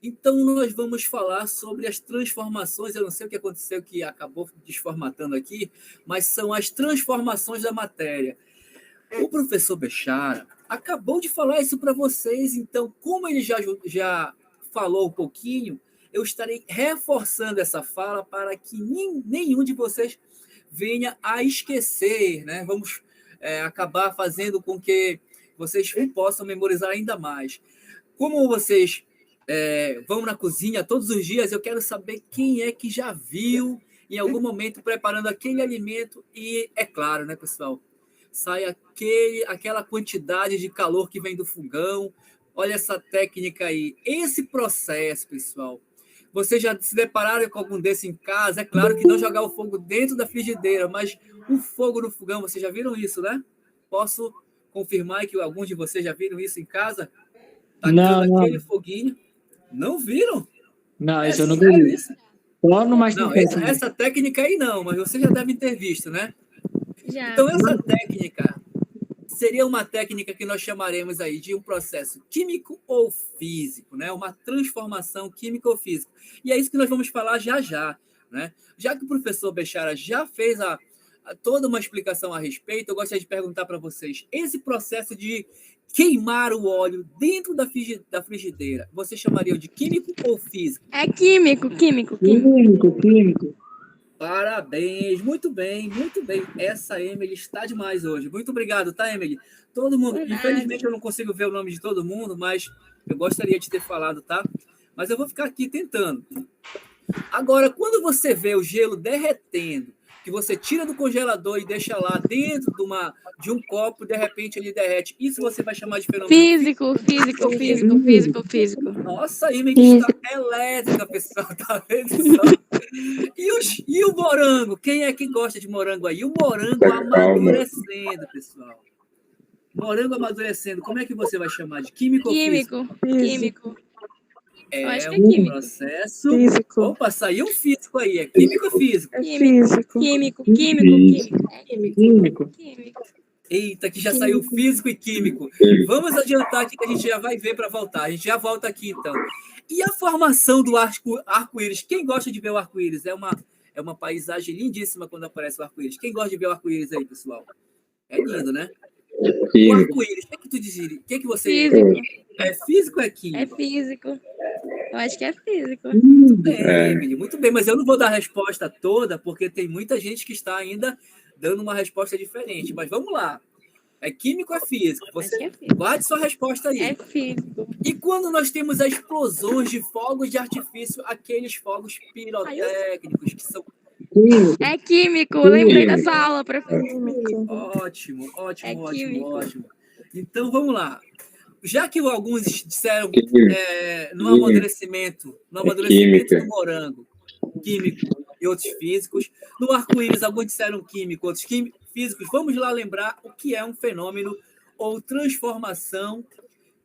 Então, nós vamos falar sobre as transformações. Eu não sei o que aconteceu, que acabou desformatando aqui, mas são as transformações da matéria. O professor Bechara acabou de falar isso para vocês, então, como ele já falou um pouquinho, eu estarei reforçando essa fala para que nenhum de vocês venha a esquecer, né? Vamos acabar fazendo com que vocês possam memorizar ainda mais. Como vocês vão na cozinha todos os dias, eu quero saber quem é que já viu em algum momento preparando aquele alimento e, é claro, né, pessoal? Sai aquela quantidade de calor que vem do fogão. Olha essa técnica aí. Esse processo, pessoal, vocês já se depararam com algum desse em casa? É claro que não jogar o fogo dentro da frigideira, mas o fogo no fogão, vocês já viram isso, né? Posso confirmar que alguns de vocês já viram isso em casa? Tacando aquele foguinho. Não viram? Não, isso eu não sério vi. isso? Não, essa técnica aí não, mas vocês já devem ter visto, né? Já. Então, essa técnica seria uma técnica que nós chamaremos aí de um processo químico ou físico, né? Uma transformação química ou física. E é isso que nós vamos falar já, né? Já que o professor Bechara já fez toda uma explicação a respeito, eu gostaria de perguntar para vocês, esse processo de queimar o óleo dentro da frigideira, vocês chamariam de químico ou físico? É químico. Químico. Parabéns, muito bem. Essa Emily está demais hoje. Muito obrigado, tá, Emily? Todo mundo, infelizmente eu não consigo ver o nome de todo mundo, mas eu gostaria de ter falado, tá? Mas eu vou ficar aqui tentando. Agora, quando você vê o gelo derretendo, que você tira do congelador e deixa lá dentro de um copo, de repente ele derrete, isso você vai chamar de fenômeno físico. Nossa, a Emily está elétrica, pessoal, tá vendo só? E o morango? Quem é que gosta de morango aí? O morango amadurecendo, pessoal. Morango amadurecendo, como é que você vai chamar? De químico ou físico? Químico. É um químico. Processo... Físico. Opa, saiu um físico aí. É químico ou físico? Químico. Eita, que já saiu físico e químico. Vamos adiantar aqui que a gente já vai ver para voltar. A gente já volta aqui, então. E a formação do arco-íris? Quem gosta de ver o arco-íris? É uma paisagem lindíssima quando aparece o arco-íris. Quem gosta de ver o arco-íris aí, pessoal? É lindo, né? O arco-íris, o que é que tu dizia? O que é que você... Físico. É físico ou é químico? É físico. Eu acho que é físico. Muito bem, Emily, muito bem. Mas eu não vou dar a resposta toda, porque tem muita gente que está ainda dando uma resposta diferente. Mas vamos lá. É químico ou é físico? Você guarde sua resposta aí. É físico. E quando nós temos as explosões de fogos de artifício, aqueles fogos pirotécnicos que são... É químico. Lembrei dessa aula, professor. Ótimo. Então, vamos lá. Já que alguns disseram no amadurecimento do morango, químico e outros físicos, no arco-íris alguns disseram químico, outros físicos, vamos lá lembrar o que é um fenômeno ou transformação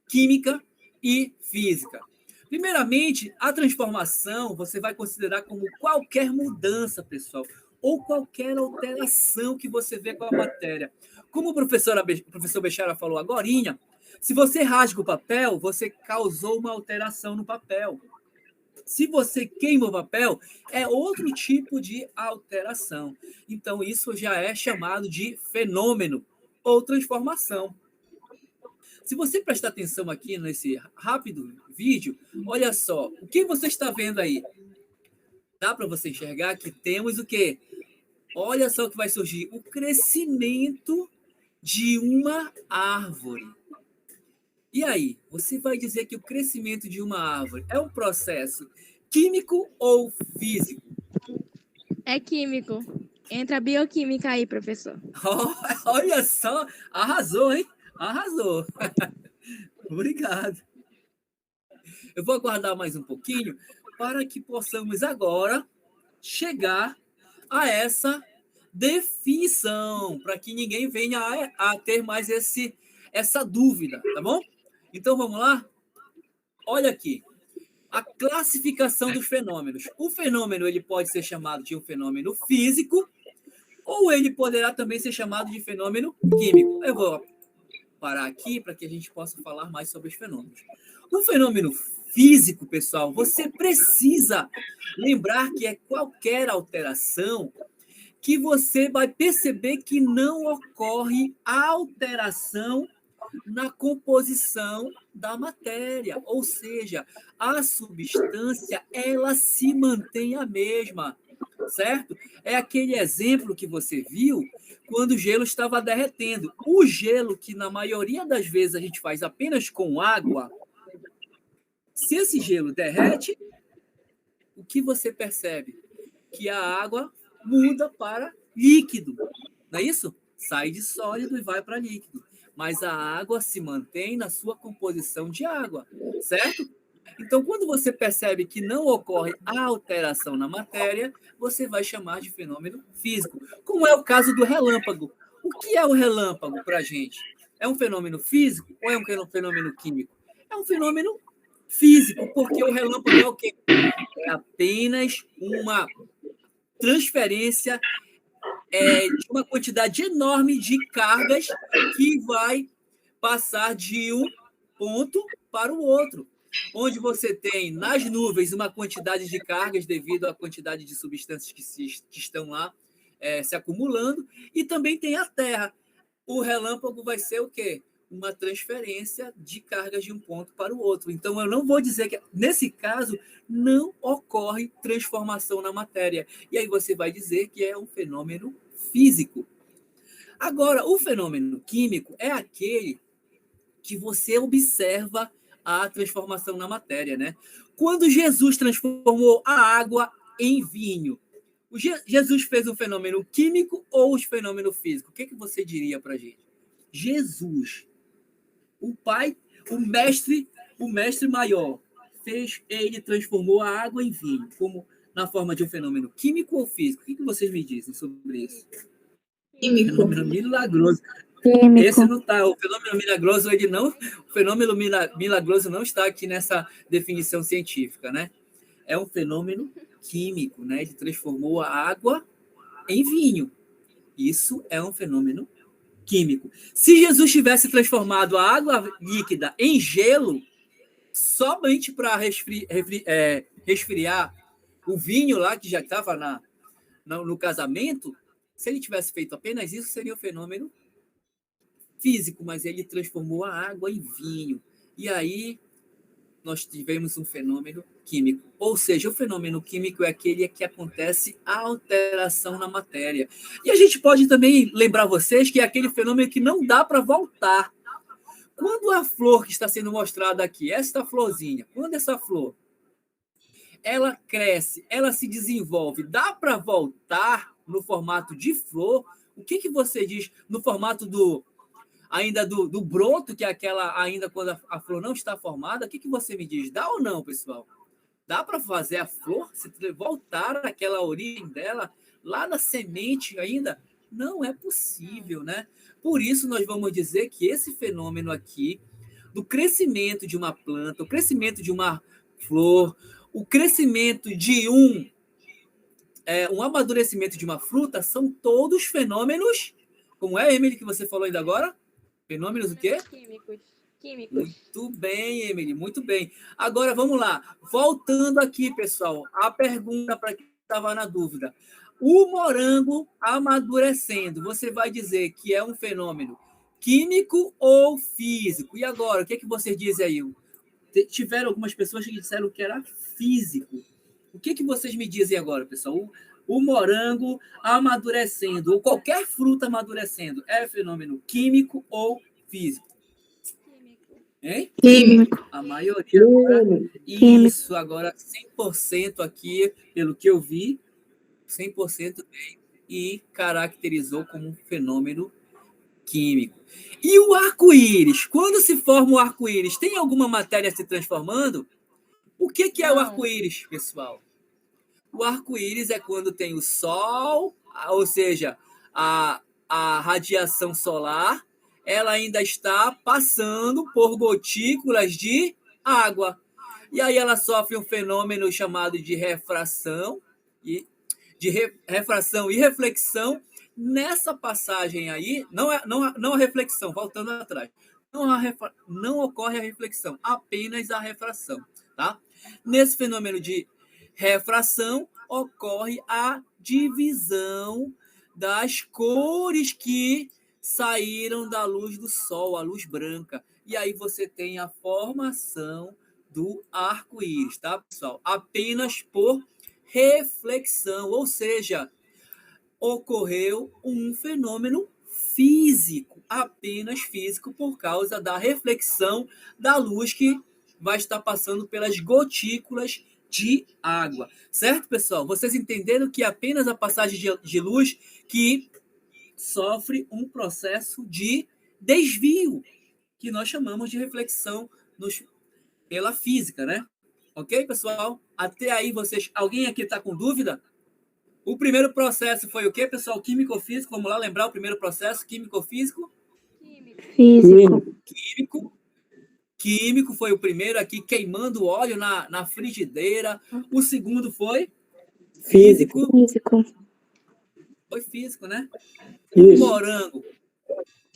química e física. Primeiramente, a transformação você vai considerar como qualquer mudança, pessoal, ou qualquer alteração que você vê com a matéria. Como o professor Bechara falou agorinha, se você rasga o papel, você causou uma alteração no papel. Se você queima o papel, é outro tipo de alteração. Então, isso já é chamado de fenômeno ou transformação. Se você prestar atenção aqui nesse rápido vídeo, olha só, o que você está vendo aí? Dá para você enxergar que temos o quê? Olha só o que vai surgir, o crescimento de uma árvore. E aí, você vai dizer que o crescimento de uma árvore é um processo químico ou físico? É químico. Entra a bioquímica aí, professor. Olha só, arrasou, hein? Arrasou. Obrigado. Eu vou aguardar mais um pouquinho para que possamos agora chegar a essa definição, para que ninguém venha a ter mais essa dúvida, tá bom? Então, vamos lá? Olha aqui. A classificação dos fenômenos. O fenômeno ele pode ser chamado de um fenômeno físico ou ele poderá também ser chamado de fenômeno químico. Eu vou parar aqui para que a gente possa falar mais sobre os fenômenos. O fenômeno físico, pessoal, você precisa lembrar que é qualquer alteração que você vai perceber que não ocorre alteração na composição da matéria, ou seja, a substância ela se mantém a mesma, certo? É aquele exemplo que você viu quando o gelo estava derretendo. O gelo, que na maioria das vezes a gente faz apenas com água, se esse gelo derrete, o que você percebe? Que a água muda para líquido, não é isso? Sai de sólido e vai para líquido. Mas a água se mantém na sua composição de água, certo? Então, quando você percebe que não ocorre alteração na matéria, você vai chamar de fenômeno físico, como é o caso do relâmpago. O que é o relâmpago para a gente? É um fenômeno físico ou é um fenômeno químico? É um fenômeno físico, porque o relâmpago é o quê? É apenas uma transferência de uma quantidade enorme de cargas que vai passar de um ponto para o outro, onde você tem nas nuvens uma quantidade de cargas devido à quantidade de substâncias que estão lá se acumulando, e também tem a Terra. O relâmpago vai ser o quê? Uma transferência de cargas de um ponto para o outro. Então, eu não vou dizer que, nesse caso, não ocorre transformação na matéria. E aí você vai dizer que é um fenômeno físico. Agora, o fenômeno químico é aquele que você observa a transformação na matéria, né? Quando Jesus transformou a água em vinho, Jesus fez um fenômeno químico ou um fenômeno físico? O que você diria para a gente? Jesus, o pai, o mestre maior, ele transformou a água em vinho, como na forma de um fenômeno químico ou físico? O que vocês me dizem sobre isso? Químico. Fenômeno milagroso. Químico. Esse não está. O fenômeno milagroso, o fenômeno milagroso não está aqui nessa definição científica, né? É um fenômeno químico, né? Ele transformou a água em vinho. Isso é um fenômeno químico. Se Jesus tivesse transformado a água líquida em gelo, somente para resfriar o vinho lá, que já estava no casamento, se ele tivesse feito apenas isso, seria um fenômeno físico, mas ele transformou a água em vinho. E aí nós tivemos um fenômeno químico. Ou seja, o fenômeno químico é aquele que acontece a alteração na matéria. E a gente pode também lembrar vocês que é aquele fenômeno que não dá para voltar. Quando a flor que está sendo mostrada aqui, esta florzinha, quando essa flor ela cresce, ela se desenvolve, dá para voltar no formato de flor? O que você diz no formato do broto, que é aquela ainda quando a flor não está formada? O que você me diz? Dá ou não, pessoal? Dá para fazer a flor se voltar àquela origem dela, lá na semente ainda? Não é possível, né? Por isso, nós vamos dizer que esse fenômeno aqui, do crescimento de uma planta, o crescimento de uma flor, o crescimento de um amadurecimento de uma fruta, são todos fenômenos, como é, Emily, que você falou ainda agora? Fenômenos o quê? Químicos. Muito bem, Emily, muito bem. Agora, vamos lá. Voltando aqui, pessoal, a pergunta para quem estava na dúvida. O morango amadurecendo, você vai dizer que é um fenômeno químico ou físico? E agora, o que vocês dizem aí? Tiveram algumas pessoas que disseram que era físico. O que vocês me dizem agora, pessoal? O morango amadurecendo, ou qualquer fruta amadurecendo, é fenômeno químico ou físico? Hein? Químico. A maioria agora, isso, agora 100% aqui, pelo que eu vi, 100% veio e caracterizou como um fenômeno químico. E o arco-íris? Quando se forma o arco-íris, tem alguma matéria se transformando? O que é o arco-íris, pessoal? O arco-íris é quando tem o sol, ou seja, a radiação solar, ela ainda está passando por gotículas de água. E aí ela sofre um fenômeno chamado de refração e reflexão. Nessa passagem aí, não a reflexão, voltando atrás, não ocorre a reflexão, apenas a refração. tá? Nesse fenômeno de refração, ocorre a divisão das cores que saíram da luz do sol, a luz branca. E aí você tem a formação do arco-íris, tá, pessoal? Apenas por reflexão, ou seja, ocorreu um fenômeno físico, apenas físico, por causa da reflexão da luz que vai estar passando pelas gotículas de água. Certo, pessoal? Vocês entenderam que apenas a passagem de luz que sofre um processo de desvio, que nós chamamos de reflexão pela física, né? Ok, pessoal? Até aí, vocês... Alguém aqui está com dúvida? O primeiro processo foi o quê, pessoal? Químico-físico. Vamos lá lembrar o primeiro processo, químico-físico? Físico. Químico foi o primeiro aqui, queimando óleo na frigideira. O segundo foi? Físico. Foi físico, né? Isso. Morango.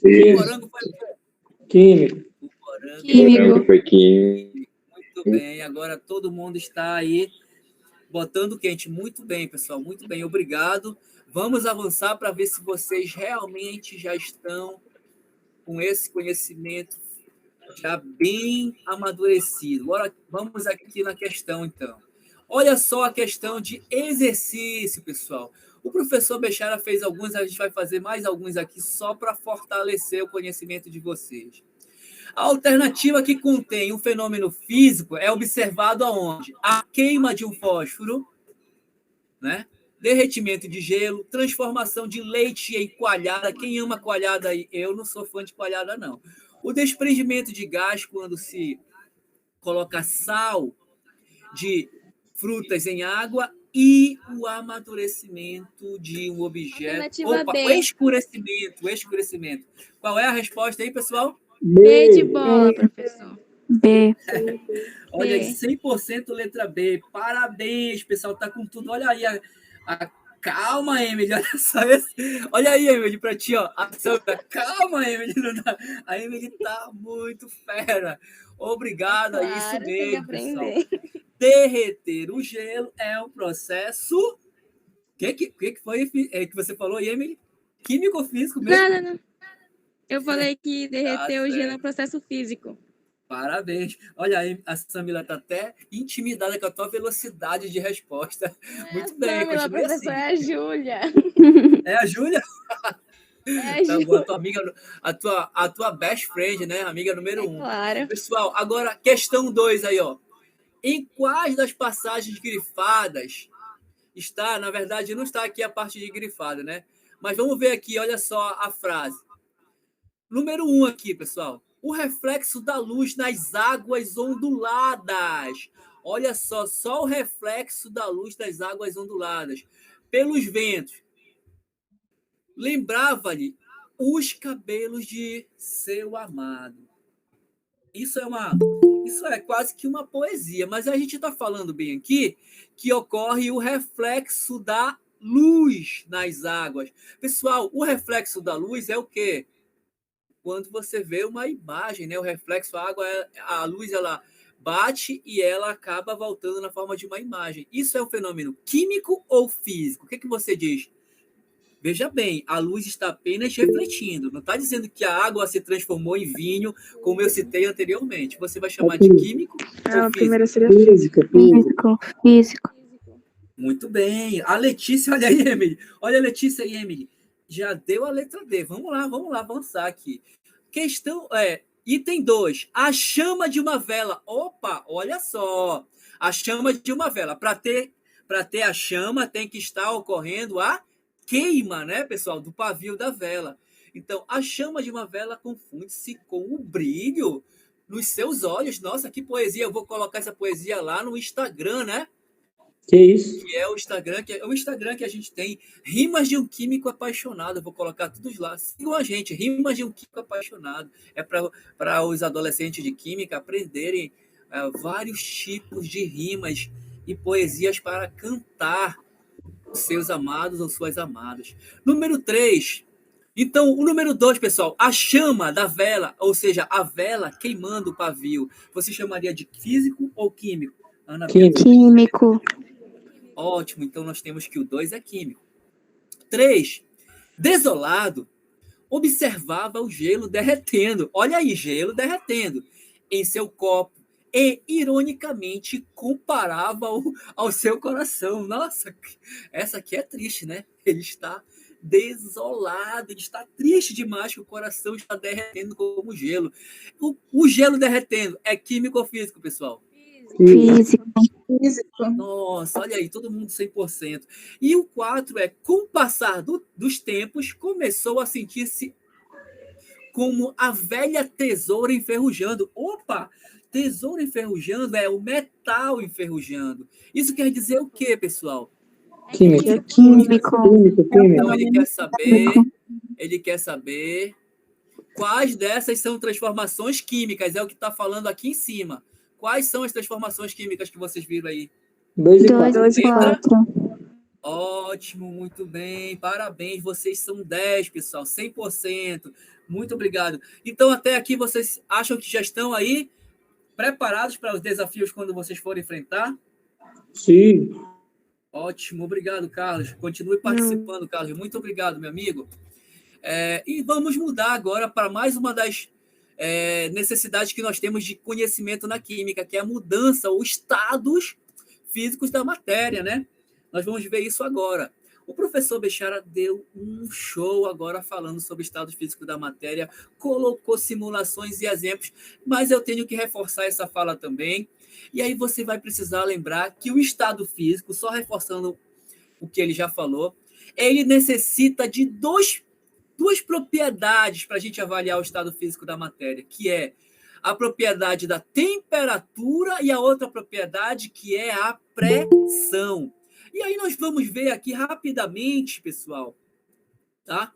Isso. O morango foi o quê? Químico. O morango Químico. foi químico. Muito bem, agora todo mundo está aí botando quente. Muito bem, pessoal, muito bem, obrigado. Vamos avançar para ver se vocês realmente já estão com esse conhecimento já bem amadurecido. Agora, vamos aqui na questão, então. Olha só a questão de exercício, pessoal. O professor Bechara fez alguns, a gente vai fazer mais alguns aqui só para fortalecer o conhecimento de vocês. A alternativa que contém um fenômeno físico é observado aonde? A queima de um fósforo, né? Derretimento de gelo, transformação de leite em coalhada. Quem ama coalhada aí? Eu não sou fã de coalhada, não. O desprendimento de gás quando se coloca sal de frutas em água e o amadurecimento de um objeto. Alternativa Opa, B. escurecimento. Qual é a resposta aí, pessoal? B de bola, professor. B. Olha aí, B. 100% letra B. Parabéns, pessoal, tá com tudo. Olha aí calma, Emily, olha só esse. Olha aí, Emily, para ti, ó. Calma, Emily. A Emily tá muito fera. Obrigado, é isso Claro, tem que mesmo, pessoal. aprender. Derreter o gelo é um processo... O que foi que você falou, Emily? Químico ou físico mesmo? Nada, não. Eu falei que derreter o gelo é certo. um processo físico. Parabéns. Olha aí, a Samila está até intimidada com a tua velocidade de resposta. Muito bem, Samila, continue assim. professor, é a Júlia. É a Júlia? É a Tá Júlia. bom, a tua amiga, a tua best friend, né? Amiga número 1. Claro. Pessoal, agora, questão 2 aí, ó. Em quais das passagens grifadas está, na verdade, não está aqui a parte de grifada, né? Mas vamos ver aqui, olha só a frase. Número 1 aqui, pessoal. O reflexo da luz nas águas onduladas. Olha só o reflexo da luz das águas onduladas. Pelos ventos. Lembrava-lhe os cabelos de seu amado. Isso é quase que uma poesia, mas a gente está falando bem aqui que ocorre o reflexo da luz nas águas. Pessoal, o reflexo da luz é o quê? Quando você vê uma imagem, né? O reflexo, a luz, ela bate e ela acaba voltando na forma de uma imagem. Isso é um fenômeno químico ou físico? O que você diz? Veja bem, a luz está apenas refletindo. Não está dizendo que a água se transformou em vinho, como eu citei anteriormente. Você vai chamar de químico ou A físico? primeira seria Físico. Muito bem. A Letícia, olha aí, Emily. Olha a Letícia e Emily. Já deu a letra D. Vamos lá avançar aqui. Questão item 2. A chama de uma vela. Opa, olha só. A chama de uma vela. Para ter a chama, tem que estar ocorrendo a queima, né, pessoal, do pavio da vela. Então, a chama de uma vela confunde-se com o brilho nos seus olhos. Nossa, que poesia. Eu vou colocar essa poesia lá no Instagram, né? Que isso? Que é o Instagram que a gente tem. Rimas de um Químico Apaixonado. Eu vou colocar tudo lá. Sigam a gente. Rimas de um Químico Apaixonado. É para os adolescentes de Química aprenderem vários tipos de rimas e poesias para cantar os seus amados ou suas amadas. Número 3. Então, o número 2, pessoal, a chama da vela, ou seja, a vela queimando o pavio, você chamaria de físico ou químico? Ana Beatriz? Químico. Ótimo, então nós temos que o 2 é químico. 3, desolado, observava o gelo derretendo. Olha aí, gelo derretendo em seu copo e, ironicamente, comparava ao seu coração. Nossa, essa aqui é triste, né? Ele está desolado, ele está triste demais que o coração está derretendo como gelo. O gelo derretendo é químico ou físico, pessoal? Físico. Nossa, olha aí, todo mundo 100%. E o 4 é, com o passar dos tempos, começou a sentir-se como a velha tesoura enferrujando. Opa! Tesoura enferrujando é o metal enferrujando. Isso quer dizer o quê, pessoal? Químico. Químico. Então ele quer saber quais dessas são transformações químicas, é o que está falando aqui em cima. Quais são as transformações químicas que vocês viram aí? 2 e 2 4. e 4. Ótimo, muito bem, parabéns, vocês são 10, pessoal, 100%. Muito obrigado. Então, até aqui, vocês acham que já estão aí preparados para os desafios quando vocês forem enfrentar? Sim. Ótimo, obrigado, Carlos. Continue participando, Carlos. Muito obrigado, meu amigo. E vamos mudar agora para mais uma das necessidades que nós temos de conhecimento na química, que é a mudança ou estados físicos da matéria, né? Nós vamos ver isso agora. O professor Bechara deu um show agora falando sobre o estado físico da matéria, colocou simulações e exemplos, mas eu tenho que reforçar essa fala também. E aí você vai precisar lembrar que o estado físico, só reforçando o que ele já falou, ele necessita de duas propriedades para a gente avaliar o estado físico da matéria, que é a propriedade da temperatura e a outra propriedade que é a pressão. E aí nós vamos ver aqui rapidamente, pessoal, tá?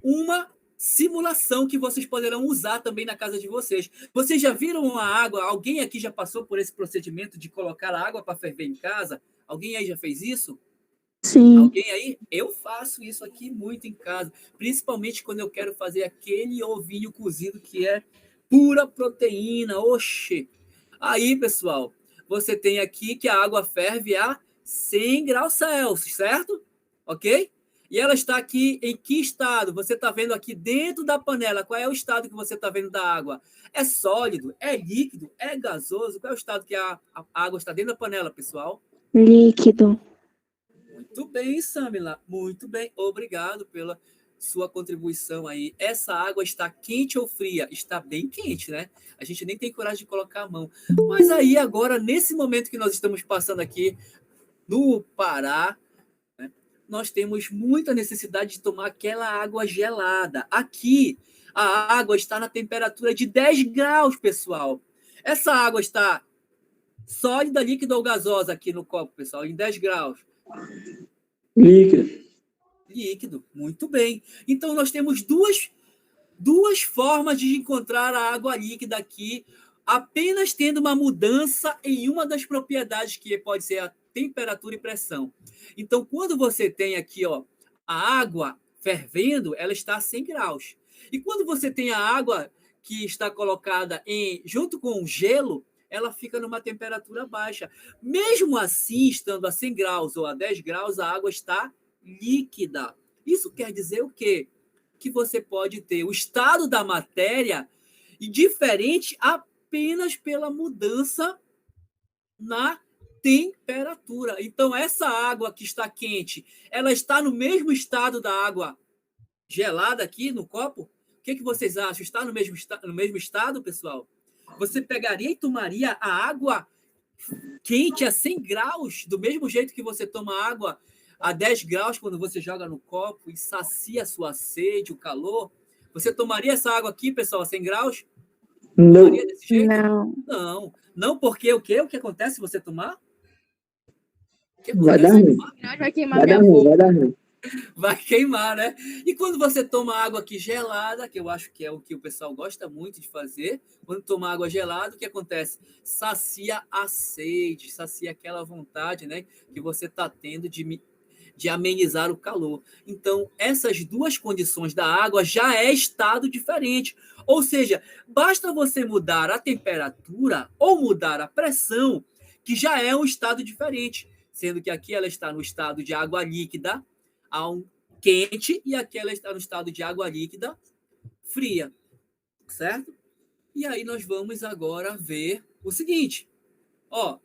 Uma simulação que vocês poderão usar também na casa de vocês. Vocês já viram a água? Alguém aqui já passou por esse procedimento de colocar a água para ferver em casa? Alguém aí já fez isso? Sim. Alguém aí? Eu faço isso aqui muito em casa, principalmente quando eu quero fazer aquele ovinho cozido que é pura proteína. Oxe! Aí, pessoal, você tem aqui que a água ferve a 100 graus Celsius, certo? Ok? E ela está aqui em que estado? Você está vendo aqui dentro da panela. Qual é o estado que você está vendo da água? É sólido? É líquido? É gasoso? Qual é o estado que a água está dentro da panela, pessoal? Líquido. Muito bem, Samila. Muito bem. Obrigado pela sua contribuição aí. Essa água está quente ou fria? Está bem quente, né? A gente nem tem coragem de colocar a mão. Mas aí, agora, nesse momento que nós estamos passando aqui no Pará, né, nós temos muita necessidade de tomar aquela água gelada. Aqui, a água está na temperatura de 10 graus, pessoal. Essa água está sólida, líquida ou gasosa aqui no copo, pessoal, em 10 graus? Líquido. Líquido, muito bem. Então, nós temos duas formas de encontrar a água líquida aqui, apenas tendo uma mudança em uma das propriedades, que pode ser a temperatura e pressão. Então, quando você tem aqui, ó, a água fervendo, ela está a 100 graus. E quando você tem a água que está colocada junto com o gelo, ela fica numa temperatura baixa. Mesmo assim, estando a 100 graus ou a 10 graus, a água está líquida. Isso quer dizer o quê? Que você pode ter o estado da matéria diferente apenas pela mudança na temperatura. Então, essa água que está quente, ela está no mesmo estado da água gelada aqui no copo? O que vocês acham? Está no mesmo estado, pessoal? Você pegaria e tomaria a água quente a 100 graus, do mesmo jeito que você toma água a 10 graus quando você joga no copo e sacia a sua sede, o calor? Você tomaria essa água aqui, pessoal, a 100 graus? Não. Tomaria desse jeito? Não. Não. Não, porque o quê? O que acontece se você tomar? O que Vai dar acontece? ruim. Vai queimar Vai minha dar ruim, boca. vai dar ruim. Vai queimar, né? E quando você toma água aqui gelada, que eu acho que é o que o pessoal gosta muito de fazer, quando toma água gelada, o que acontece? Sacia a sede, sacia aquela vontade, né, que você está tendo de de amenizar o calor. Então, essas duas condições da água já é estado diferente. Ou seja, basta você mudar a temperatura ou mudar a pressão, que já é um estado diferente. Sendo que aqui ela está no estado de água líquida quente e aqui ela está no estado de água líquida fria. Certo? E aí nós vamos agora ver o seguinte. Ó,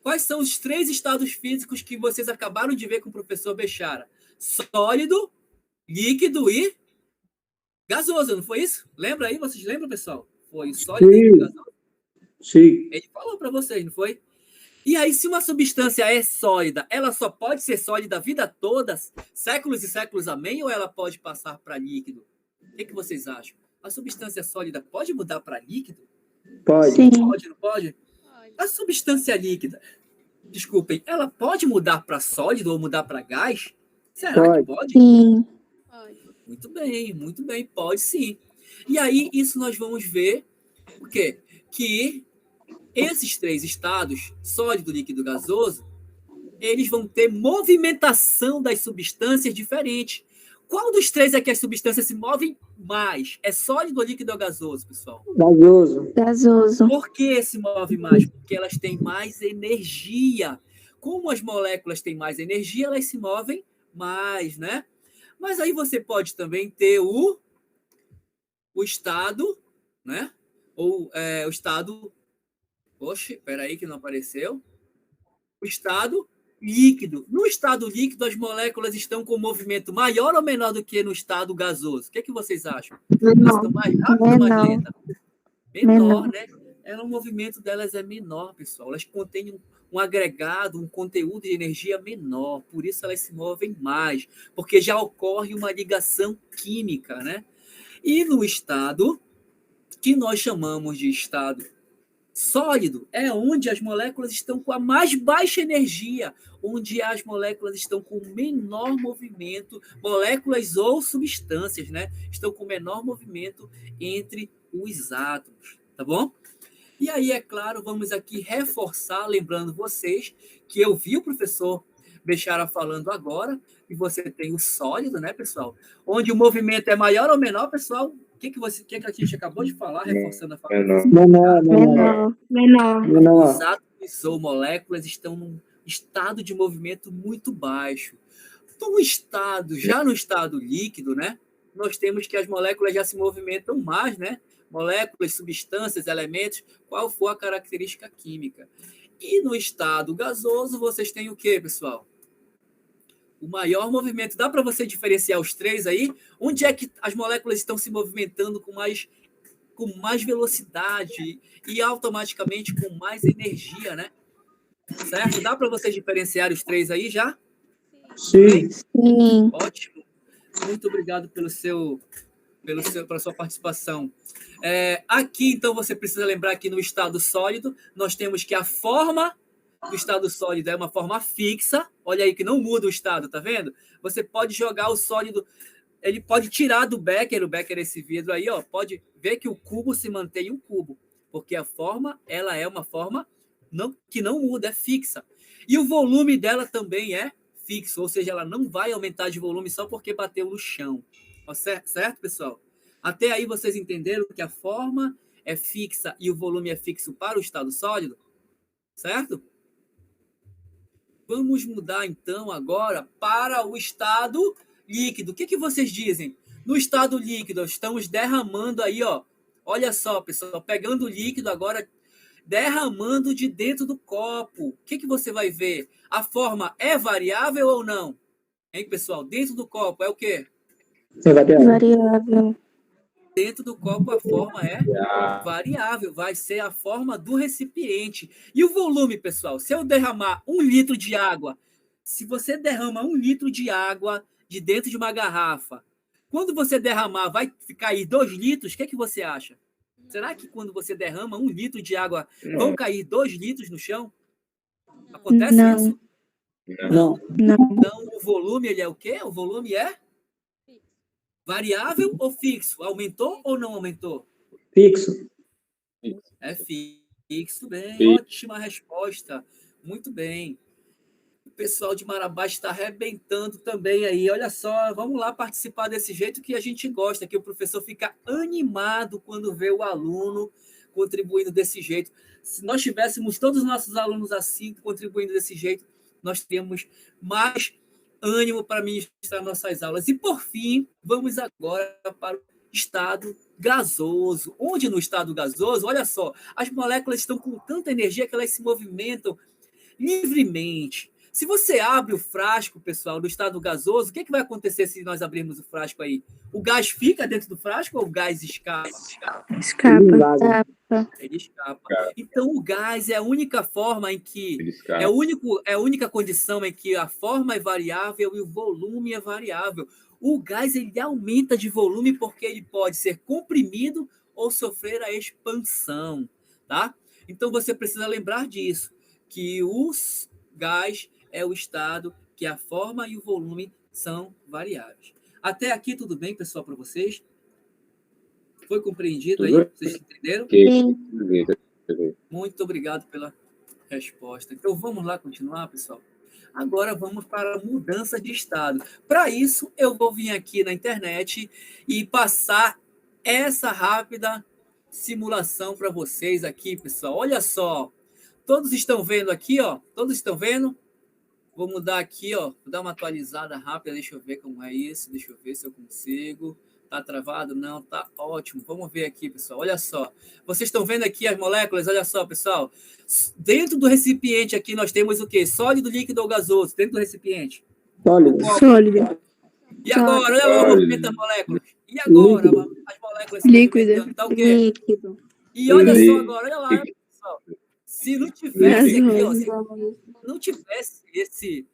quais são os 3 estados físicos que vocês acabaram de ver com o professor Bechara? Sólido, líquido e gasoso, não foi isso? Lembra aí? Vocês lembram, pessoal? Foi sólido, líquido e gasoso? Sim. Ele falou para vocês, não foi? E aí, se uma substância é sólida, ela só pode ser sólida a vida toda, séculos e séculos, amém? Ou ela pode passar para líquido? O que vocês acham? A substância sólida pode mudar para líquido? Pode. Sim. Pode, não pode? A substância líquida, desculpem, ela pode mudar para sólido ou mudar para gás? Será que pode? Sim. Muito bem, pode sim. E aí, isso nós vamos ver o quê? Que esses 3 estados, sólido, líquido, gasoso, eles vão ter movimentação das substâncias diferente. Qual dos 3 é que as substâncias se movem mais? É sólido, líquido ou gasoso, pessoal? Gasoso. Gasoso. Por que se move mais? Porque elas têm mais energia. Como as moléculas têm mais energia, elas se movem mais, né? Mas aí você pode também ter o estado, né? Ou o estado... Poxa, peraí que não apareceu. O estado líquido. No estado líquido, as moléculas estão com movimento maior ou menor do que no estado gasoso? O que vocês acham? Elas estão mais rápidas ou mais lentas? Menor, né? O movimento delas é menor, pessoal. Elas contêm um agregado, um conteúdo de energia menor. Por isso elas se movem mais. Porque já ocorre uma ligação química, né? E no estado que nós chamamos de estado sólido, é onde as moléculas estão com a mais baixa energia, onde as moléculas estão com menor movimento, moléculas ou substâncias, né? Estão com menor movimento entre os átomos, tá bom? E aí, é claro, vamos aqui reforçar, lembrando vocês que eu vi o professor Bechara falando agora, e você tem o sólido, né, pessoal? Onde o movimento é maior ou menor, pessoal? O que a gente acabou de falar, reforçando a fala? Menor. Os átomos ou moléculas estão num estado de movimento muito baixo. Já no estado líquido, né, nós temos que as moléculas já se movimentam mais, né? Moléculas, substâncias, elementos, qual for a característica química. E no estado gasoso, vocês têm o quê, pessoal? O maior movimento. Dá para você diferenciar os 3 aí? Onde é que as moléculas estão se movimentando com mais velocidade e automaticamente com mais energia, né? Certo? Dá para vocês diferenciar os 3 aí já? Sim. Sim. Ótimo. Muito obrigado pela sua participação. Aqui, então, você precisa lembrar que no estado sólido, nós temos que a forma do estado sólido é uma forma fixa. Olha aí que não muda o estado, tá vendo? Você pode jogar o sólido, ele pode tirar do becker, o becker é esse vidro aí, ó, pode ver que o cubo se mantém um cubo, porque a forma, ela é uma forma que não muda, é fixa. E o volume dela também é fixo, ou seja, ela não vai aumentar de volume só porque bateu no chão. Certo, pessoal? Até aí vocês entenderam que a forma é fixa e o volume é fixo para o estado sólido? Certo? Vamos mudar, então, agora para o estado líquido. O que vocês dizem? No estado líquido, estamos derramando aí, ó. Olha só, pessoal, pegando o líquido agora, derramando de dentro do copo. O que você vai ver? A forma é variável ou não? Hein, pessoal? Dentro do copo é o quê? Variável. Dentro do copo a forma é variável, vai ser a forma do recipiente. E o volume, pessoal? Se eu derramar 1 litro de água, se você derrama 1 litro de água de dentro de uma garrafa, quando você derramar, vai cair 2 litros? O que você acha? Será que quando você derrama 1 litro de água, vão cair 2 litros no chão? Acontece isso? Não. Então, o volume, ele é o quê? O volume é variável ou fixo? Aumentou ou não aumentou? Fixo. É fixo, bem. Ótima resposta. Muito bem. pessoal de Marabá está arrebentando também aí. Olha só, vamos lá participar desse jeito que a gente gosta, que o professor fica animado quando vê o aluno contribuindo desse jeito. Se nós tivéssemos todos os nossos alunos assim, contribuindo desse jeito, nós teríamos mais ânimo para ministrar nossas aulas. E, por fim, vamos agora para o estado gasoso. Onde no estado gasoso, olha só, as moléculas estão com tanta energia que elas se movimentam livremente. Se você abre o frasco, pessoal, do estado gasoso, o que vai acontecer se nós abrirmos o frasco aí? O gás fica dentro do frasco ou o gás escapa? Escapa. Ele escapa. Então, o gás é a única forma em que... É a única condição em que a forma é variável e o volume é variável. O gás ele aumenta de volume porque ele pode ser comprimido ou sofrer a expansão. Tá? Então, você precisa lembrar disso, que o gás é o estado que a forma e o volume são variáveis. Até aqui, tudo bem, pessoal, para vocês? Foi compreendido aí? Vocês entenderam? Sim. Muito obrigado pela resposta. Então, vamos lá continuar, pessoal? Agora vamos para a mudança de estado. Para isso, eu vou vir aqui na internet e passar essa rápida simulação para vocês aqui, pessoal. Olha só. Todos estão vendo aqui, ó? Todos estão vendo? Vou mudar aqui, ó. Vou dar uma atualizada rápida. Deixa eu ver como é isso. Deixa eu ver se eu consigo. Tá travado? Não, tá ótimo. Vamos ver aqui, pessoal. Olha só. Vocês estão vendo aqui as moléculas? Olha só, pessoal. Dentro do recipiente aqui nós temos o quê? Sólido, líquido ou gasoso? Dentro do recipiente. Sólido. E agora? Olha lá o movimento das moléculas. E agora? As moléculas se movimentando. Tá o quê? Líquido. E olha só agora. Olha lá, pessoal. Se não tivesse aqui, ó, se não tivesse esse...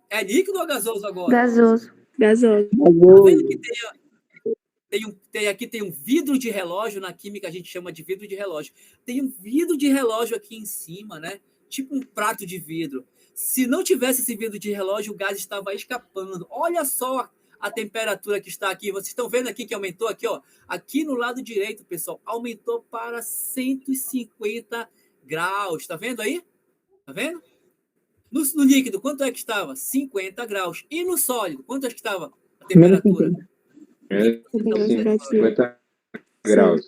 é líquido ou gasoso agora? Gasoso. Gasoso. Tá vendo que aqui tem um vidro de relógio, na química a gente chama de vidro de relógio. Tem um vidro de relógio aqui em cima, né? Tipo um prato de vidro. Se não tivesse esse vidro de relógio, o gás estava escapando. Olha só a temperatura que está aqui. Vocês estão vendo aqui que aumentou aqui, ó. Aqui no lado direito, pessoal, aumentou para 150 graus. Tá vendo aí? Tá vendo? No líquido, quanto é que estava? 50 graus. E no sólido, quanto é que estava a temperatura? 50 graus.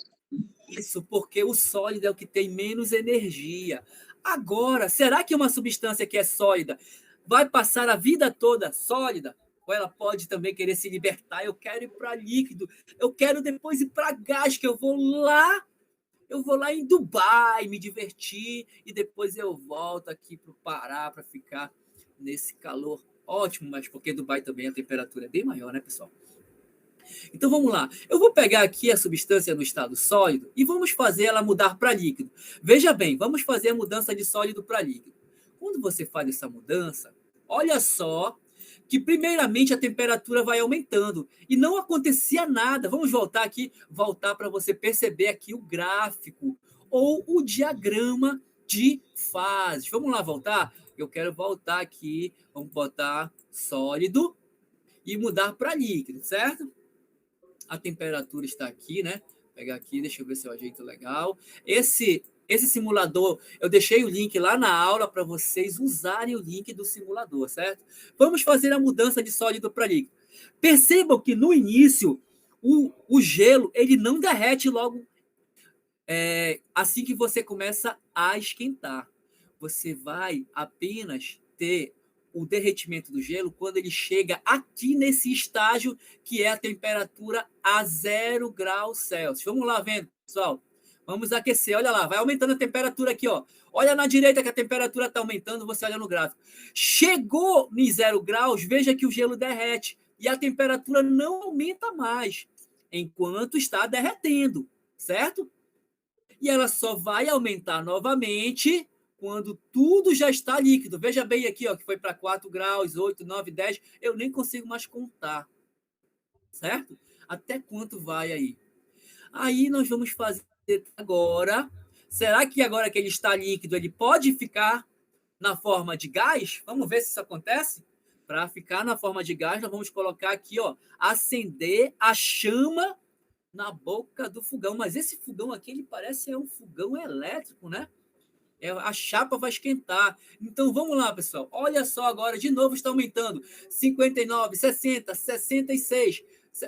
Isso, porque o sólido é o que tem menos energia. Agora, será que uma substância que é sólida vai passar a vida toda sólida? Ou ela pode também querer se libertar? Eu quero ir para líquido, eu quero depois ir para gás, que eu vou lá em Dubai me divertir e depois eu volto aqui para o Pará para ficar nesse calor ótimo, mas porque Dubai também a temperatura é bem maior, né, pessoal? Então vamos lá. Eu vou pegar aqui a substância no estado sólido e vamos fazer ela mudar para líquido. Veja bem, vamos fazer a mudança de sólido para líquido. Quando você faz essa mudança, olha só que primeiramente a temperatura vai aumentando e não acontecia nada. Vamos voltar para você perceber aqui o gráfico ou o diagrama de fases. Vamos lá voltar? Eu quero voltar aqui, vamos botar sólido e mudar para líquido, certo? A temperatura está aqui, né? Vou pegar aqui, deixa eu ver se eu ajeito legal. Esse simulador, eu deixei o link lá na aula para vocês usarem o link do simulador, certo? Vamos fazer a mudança de sólido para líquido. Percebam que no início o gelo ele não derrete logo assim que você começa a esquentar. Você vai apenas ter o derretimento do gelo quando ele chega aqui nesse estágio que é a temperatura a 0 graus Celsius. Vamos lá vendo, pessoal. Vamos aquecer, olha lá, vai aumentando a temperatura aqui, ó. Olha na direita que a temperatura está aumentando, você olha no gráfico. Chegou em 0 graus, veja que o gelo derrete e a temperatura não aumenta mais enquanto está derretendo, certo? E ela só vai aumentar novamente quando tudo já está líquido. Veja bem aqui, ó, que foi para 4 graus, 8, 9, 10. Eu nem consigo mais contar. Certo? Até quanto vai aí? Aí nós vamos fazer agora. Será que agora que ele está líquido, ele pode ficar na forma de gás? Vamos ver se isso acontece? Para ficar na forma de gás, nós vamos colocar aqui, ó, acender a chama na boca do fogão. Mas esse fogão aqui, ele parece um fogão elétrico, né? A chapa vai esquentar. Então, vamos lá, pessoal. Olha só agora, de novo está aumentando. 59, 60, 66.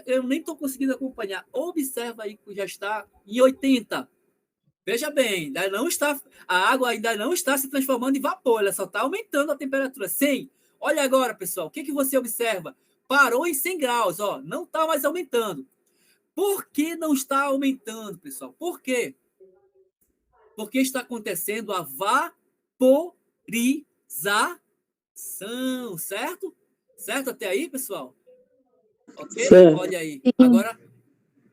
Eu nem estou conseguindo acompanhar. Observa aí que já está em 80. Veja bem, a água ainda não está se transformando em vapor, ela só está aumentando a temperatura. 100. Olha agora, pessoal, o que você observa? Parou em 100 graus, ó, não está mais aumentando. Por que não está aumentando, pessoal? Por quê? Porque está acontecendo a vaporização, certo? Certo até aí, pessoal? Ok? Certo. Olha aí. Agora,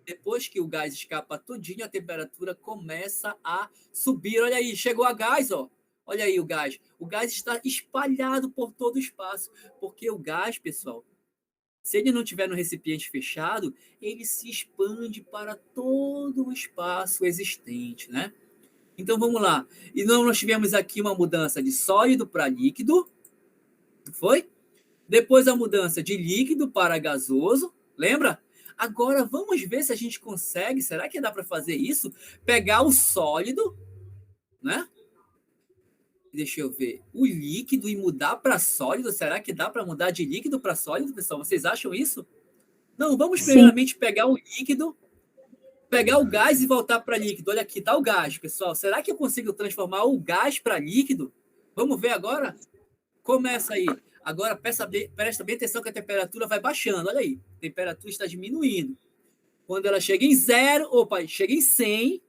depois que o gás escapa todinho, a temperatura começa a subir. Olha aí, chegou a gás, ó. Olha aí o gás. O gás está espalhado por todo o espaço. Porque o gás, pessoal, se ele não estiver no recipiente fechado, ele se expande para todo o espaço existente, né? Então, vamos lá. E nós tivemos aqui uma mudança de sólido para líquido. Foi? Depois a mudança de líquido para gasoso. Lembra? Agora, vamos ver se a gente consegue, será que dá para fazer isso? Pegar o sólido, né? Deixa eu ver. O líquido e mudar para sólido. Será que dá para mudar de líquido para sólido, pessoal? Vocês acham isso? Não, vamos primeiramente pegar o líquido, pegar o gás e voltar para líquido. Olha aqui, tá o gás, pessoal. Será que eu consigo transformar o gás para líquido? Vamos ver agora? Começa aí. Agora, presta bem atenção que a temperatura vai baixando. Olha aí, a temperatura está diminuindo. Quando ela chega em 0, chega em 100,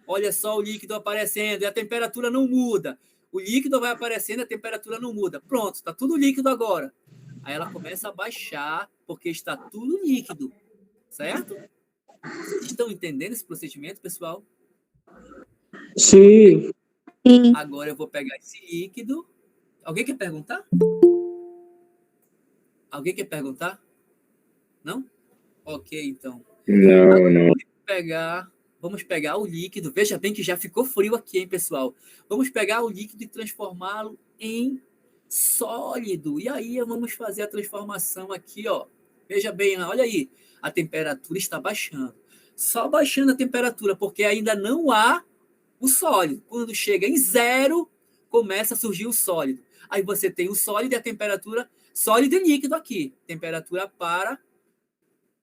olha só o líquido aparecendo e a temperatura não muda. O líquido vai aparecendo e a temperatura não muda. Pronto, está tudo líquido agora. Aí ela começa a baixar, porque está tudo líquido. Certo? Vocês estão entendendo esse procedimento, pessoal? Sim. Sim. Agora eu vou pegar esse líquido. Alguém quer perguntar? Alguém quer perguntar? Não? Ok, então. Não, Agora, não. Vamos pegar o líquido. Veja bem que já ficou frio aqui, hein, pessoal? Vamos pegar o líquido e transformá-lo em sólido. E aí vamos fazer a transformação aqui, ó. Veja bem, olha aí. A temperatura está baixando. Só baixando a temperatura, porque ainda não há o sólido. Quando chega em 0, começa a surgir o sólido. Aí você tem o sólido e a temperatura, sólido e líquido aqui. Temperatura para.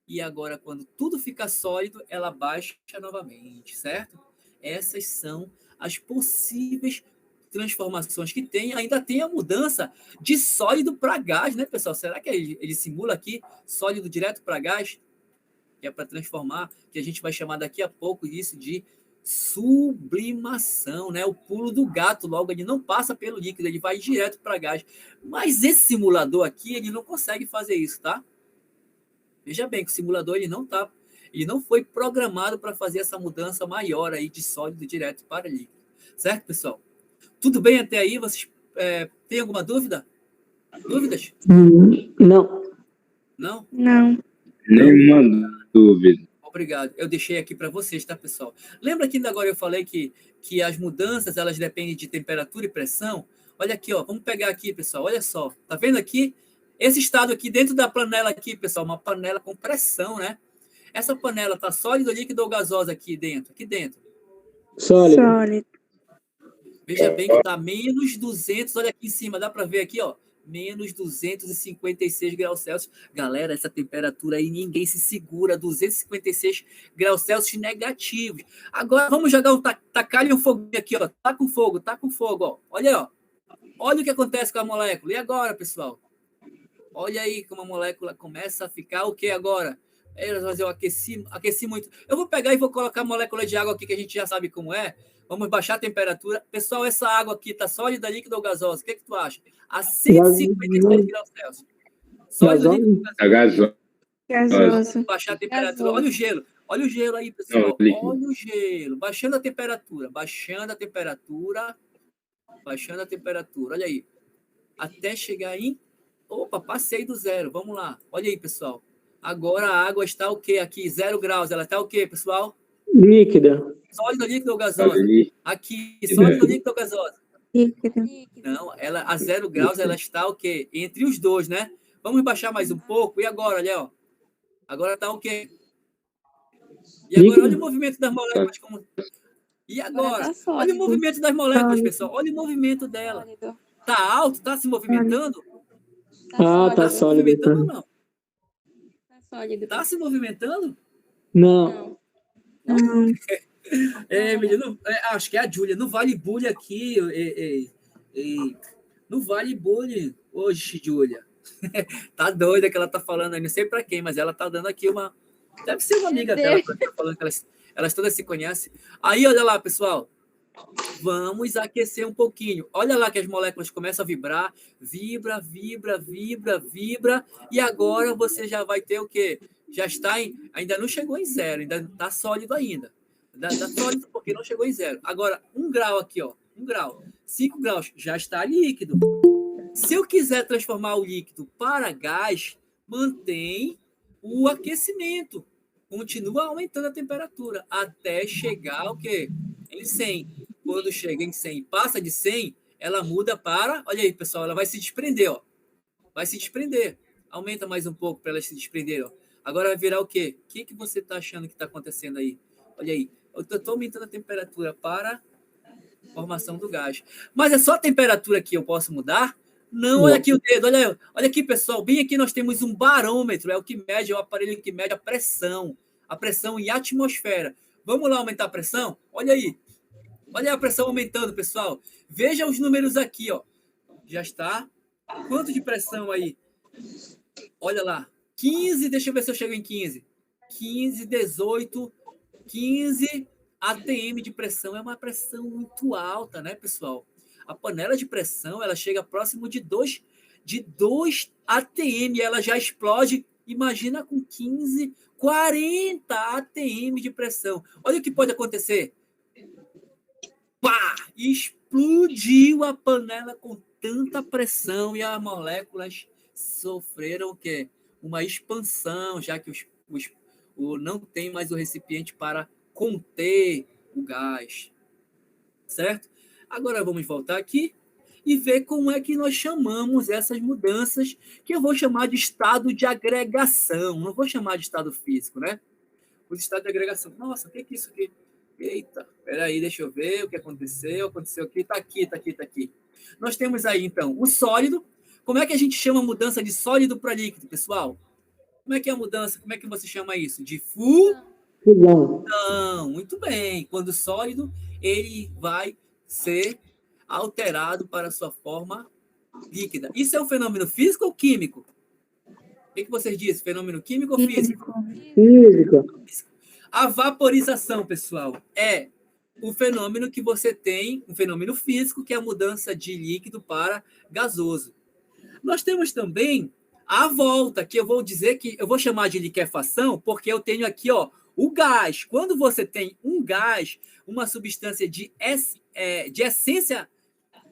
E agora, quando tudo fica sólido, ela baixa novamente, certo? Essas são as possíveis transformações que tem. Ainda tem a mudança de sólido para gás, né, pessoal? Será que ele simula aqui sólido direto para gás? Que é para transformar, que a gente vai chamar daqui a pouco isso de sublimação, né? O pulo do gato, logo ele não passa pelo líquido, ele vai direto para gás. Mas esse simulador aqui, ele não consegue fazer isso, tá? Veja bem que o simulador ele não foi programado para fazer essa mudança maior aí de sólido direto para líquido. Certo, pessoal? Tudo bem até aí? Vocês têm alguma dúvida? Dúvidas? Não. Não? Não. Nenhuma dúvida. Obrigado. Eu deixei aqui para vocês, tá, pessoal? Lembra que ainda agora eu falei que as mudanças elas dependem de temperatura e pressão? Olha aqui, ó. Vamos pegar aqui, pessoal. Olha só. Tá vendo aqui? Esse estado aqui, dentro da panela aqui, pessoal, uma panela com pressão, né? Essa panela está sólida, líquida ou gasosa aqui dentro? Aqui dentro. Sólido. Sólido. Veja bem que está menos 200, olha aqui em cima, dá para ver aqui, ó. Menos 256 graus Celsius. Galera, essa temperatura aí, ninguém se segura. 256 graus Celsius negativos. Agora, vamos jogar tacar-lhe um fogo aqui, ó. Tá com fogo, ó. Olha aí, ó. Olha o que acontece com a molécula. E agora, pessoal? Olha aí como a molécula começa a ficar o que agora? Eu aqueci muito. Eu vou pegar e vou colocar a molécula de água aqui, que a gente já sabe como é. Vamos baixar a temperatura. Pessoal, essa água aqui está sólida, líquida ou gasosa? O que tu acha? A 156 graus Celsius. Sólida, líquida ou gasosa? Gasoso. Baixar a temperatura. Olha o gelo. Olha o gelo aí, pessoal. Olha o gelo. Baixando a temperatura. Baixando a temperatura. Olha aí. Até chegar em... Opa, passei do 0. Vamos lá. Olha aí, pessoal. Agora a água está o quê? Aqui, 0 graus. Ela está o quê, pessoal? Líquida. Sólida, líquida ou gasosa? Aqui, sólida, líquida ou gasosa? Líquido. Não, ela a 0 graus ela está o quê? Entre os dois, né? Vamos baixar mais um pouco. E agora, olha, ó. Agora está o quê? E agora, olha o movimento das moléculas. E Agora agora? tá Olha o sólido. movimento das moléculas, Sólido. pessoal. Olha o movimento dela. Sólido. Tá alto? Tá se movimentando? Ah, tá Tá se sólido. movimentando ou não? Tá sólido. Tá se movimentando? Não. Não. Não. Menino, acho que é a Júlia. Não vale bullying aqui. Não vale bullying hoje, Júlia. Tá doida que ela tá falando aí. Não sei pra quem, mas ela tá dando aqui uma... Deve ser uma amiga dela que tá falando que elas todas se conhecem. Aí, olha lá, pessoal. Vamos aquecer um pouquinho. Olha lá que as moléculas começam a vibrar. Vibra, vibra, vibra, vibra. E agora você já vai ter o quê? Já está em... Ainda não chegou em zero. Ainda está sólido ainda. Está sólido porque não chegou em zero. Agora, 1 grau aqui, ó. 1 grau. 5 graus. Já está líquido. Se eu quiser transformar o líquido para gás, mantém o aquecimento. Continua aumentando a temperatura até chegar o quê? Em 100. Quando chega em 100 e passa de 100, ela muda para... Olha aí, pessoal, ela vai se desprender, ó. Vai se desprender. Aumenta mais um pouco para ela se desprender, ó. Agora vai virar o quê? O que você está achando que está acontecendo aí? Olha aí. Eu estou aumentando a temperatura para formação do gás. Mas é só a temperatura que eu posso mudar? Não, olha aqui o dedo, olha aqui, pessoal. Bem aqui nós temos um barômetro, é o que mede, é o aparelho que mede a pressão em atmosfera. Vamos lá aumentar a pressão? Olha aí. Olha a pressão aumentando, pessoal. Veja os números aqui, ó. Já está. Quanto de pressão aí? Olha lá. 15, deixa eu ver se eu chego em 15. 15, 18, 15 atm de pressão. É uma pressão muito alta, né, pessoal? A panela de pressão, ela chega próximo de 2 atm. Ela já explode. Imagina com 15, 40 atm de pressão. Olha o que pode acontecer. Pá! Explodiu a panela com tanta pressão e as moléculas sofreram o quê? Uma expansão, já que não tem mais o recipiente para conter o gás. Certo? Agora vamos voltar aqui e ver como é que nós chamamos essas mudanças, que eu vou chamar de estado de agregação. Não vou chamar de estado físico, né? O estado de agregação. Nossa, o que é isso aqui? Eita, peraí, deixa eu ver o que aconteceu. Aconteceu aqui, tá aqui, tá aqui, tá aqui. Nós temos aí, então, o sólido. Como é que a gente chama a mudança de sólido para líquido, pessoal? Como é que é a mudança? Como é que você chama isso? De fusão. Muito bem. Quando sólido, ele vai ser alterado para a sua forma líquida. Isso é um fenômeno físico ou químico? O que vocês dizem? Fenômeno químico ou físico? Físico. A vaporização, pessoal, é o fenômeno que você tem, um fenômeno físico, que é a mudança de líquido para gasoso. Nós temos também a volta, que eu vou dizer que eu vou chamar de liquefação, porque eu tenho aqui, ó, o gás. Quando você tem um gás, uma substância de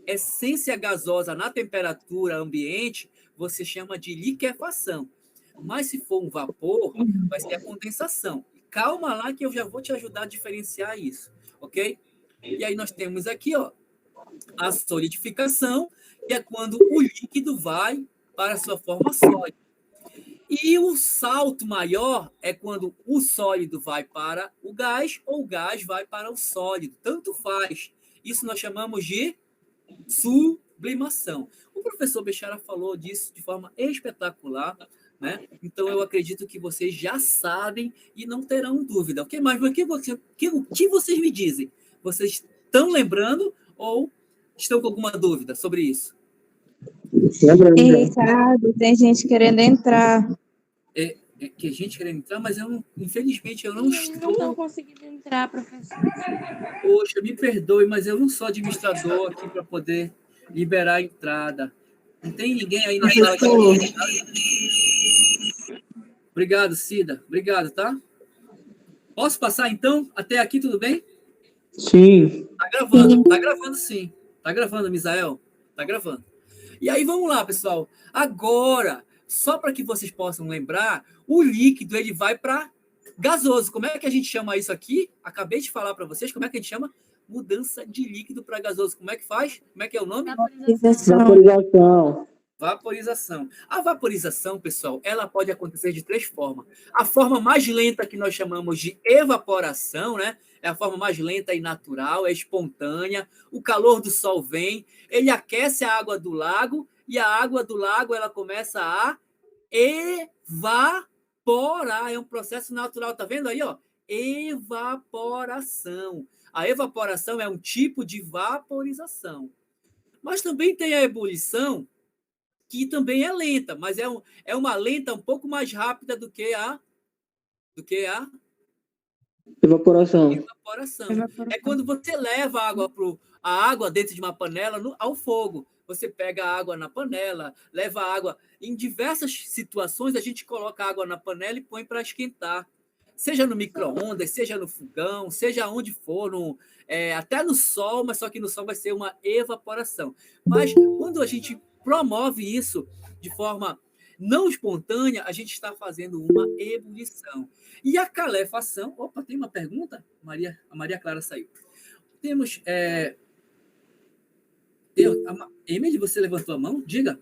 essência gasosa na temperatura ambiente, você chama de liquefação. Mas se for um vapor, vai ser a condensação. Calma lá que eu já vou te ajudar a diferenciar isso, ok? E aí nós temos aqui, ó, a solidificação, que é quando o líquido vai para a sua forma sólida. E o salto maior é quando o sólido vai para o gás ou o gás vai para o sólido. Tanto faz. Isso nós chamamos de sublimação. O professor Bechara falou disso de forma espetacular, né? Então, eu acredito que vocês já sabem e não terão dúvida. Okay? Mas o que vocês me dizem? Vocês estão lembrando ou estão com alguma dúvida sobre isso? Ei, Ricardo, tem gente querendo entrar. Que gente querendo entrar, mas infelizmente eu não estou... Não estão conseguindo entrar, professor. Poxa, me perdoe, mas eu não sou administrador aqui para poder liberar a entrada. Não tem ninguém aí na sala que... Obrigado, Cida. Obrigado, tá? Posso passar, então? Até aqui, tudo bem? Sim. Tá gravando, tá gravando sim. Tá gravando, Misael? Tá gravando. E aí, vamos lá, pessoal. Agora, só para que vocês possam lembrar, o líquido, ele vai para gasoso. Como é que a gente chama isso aqui? Acabei de falar para vocês. Como é que a gente chama? Mudança de líquido para gasoso. Como é que faz? Como é que é o nome? Vaporização. Vaporização. A vaporização, pessoal, ela pode acontecer de 3 formas. A forma mais lenta, que nós chamamos de evaporação, né? é a forma mais lenta e natural, é espontânea. O calor do sol vem, ele aquece a água do lago e a água do lago ela começa a evaporar. É um processo natural, tá vendo aí, ó? Evaporação. A evaporação é um tipo de vaporização. Mas também tem a ebulição, que também é lenta, mas é uma lenta um pouco mais rápida do que a Evaporação. É quando você leva a água dentro de uma panela ao fogo. Você pega a água na panela, leva a água. Em diversas situações, a gente coloca a água na panela e põe para esquentar. Seja no micro-ondas, seja no fogão, seja onde for, até no sol, mas só que no sol vai ser uma evaporação. Mas quando a gente promove isso de forma não espontânea, a gente está fazendo uma ebulição. E a calefação... Opa, tem uma pergunta? A Maria Clara saiu. Temos... Emily, você levantou a mão? Diga.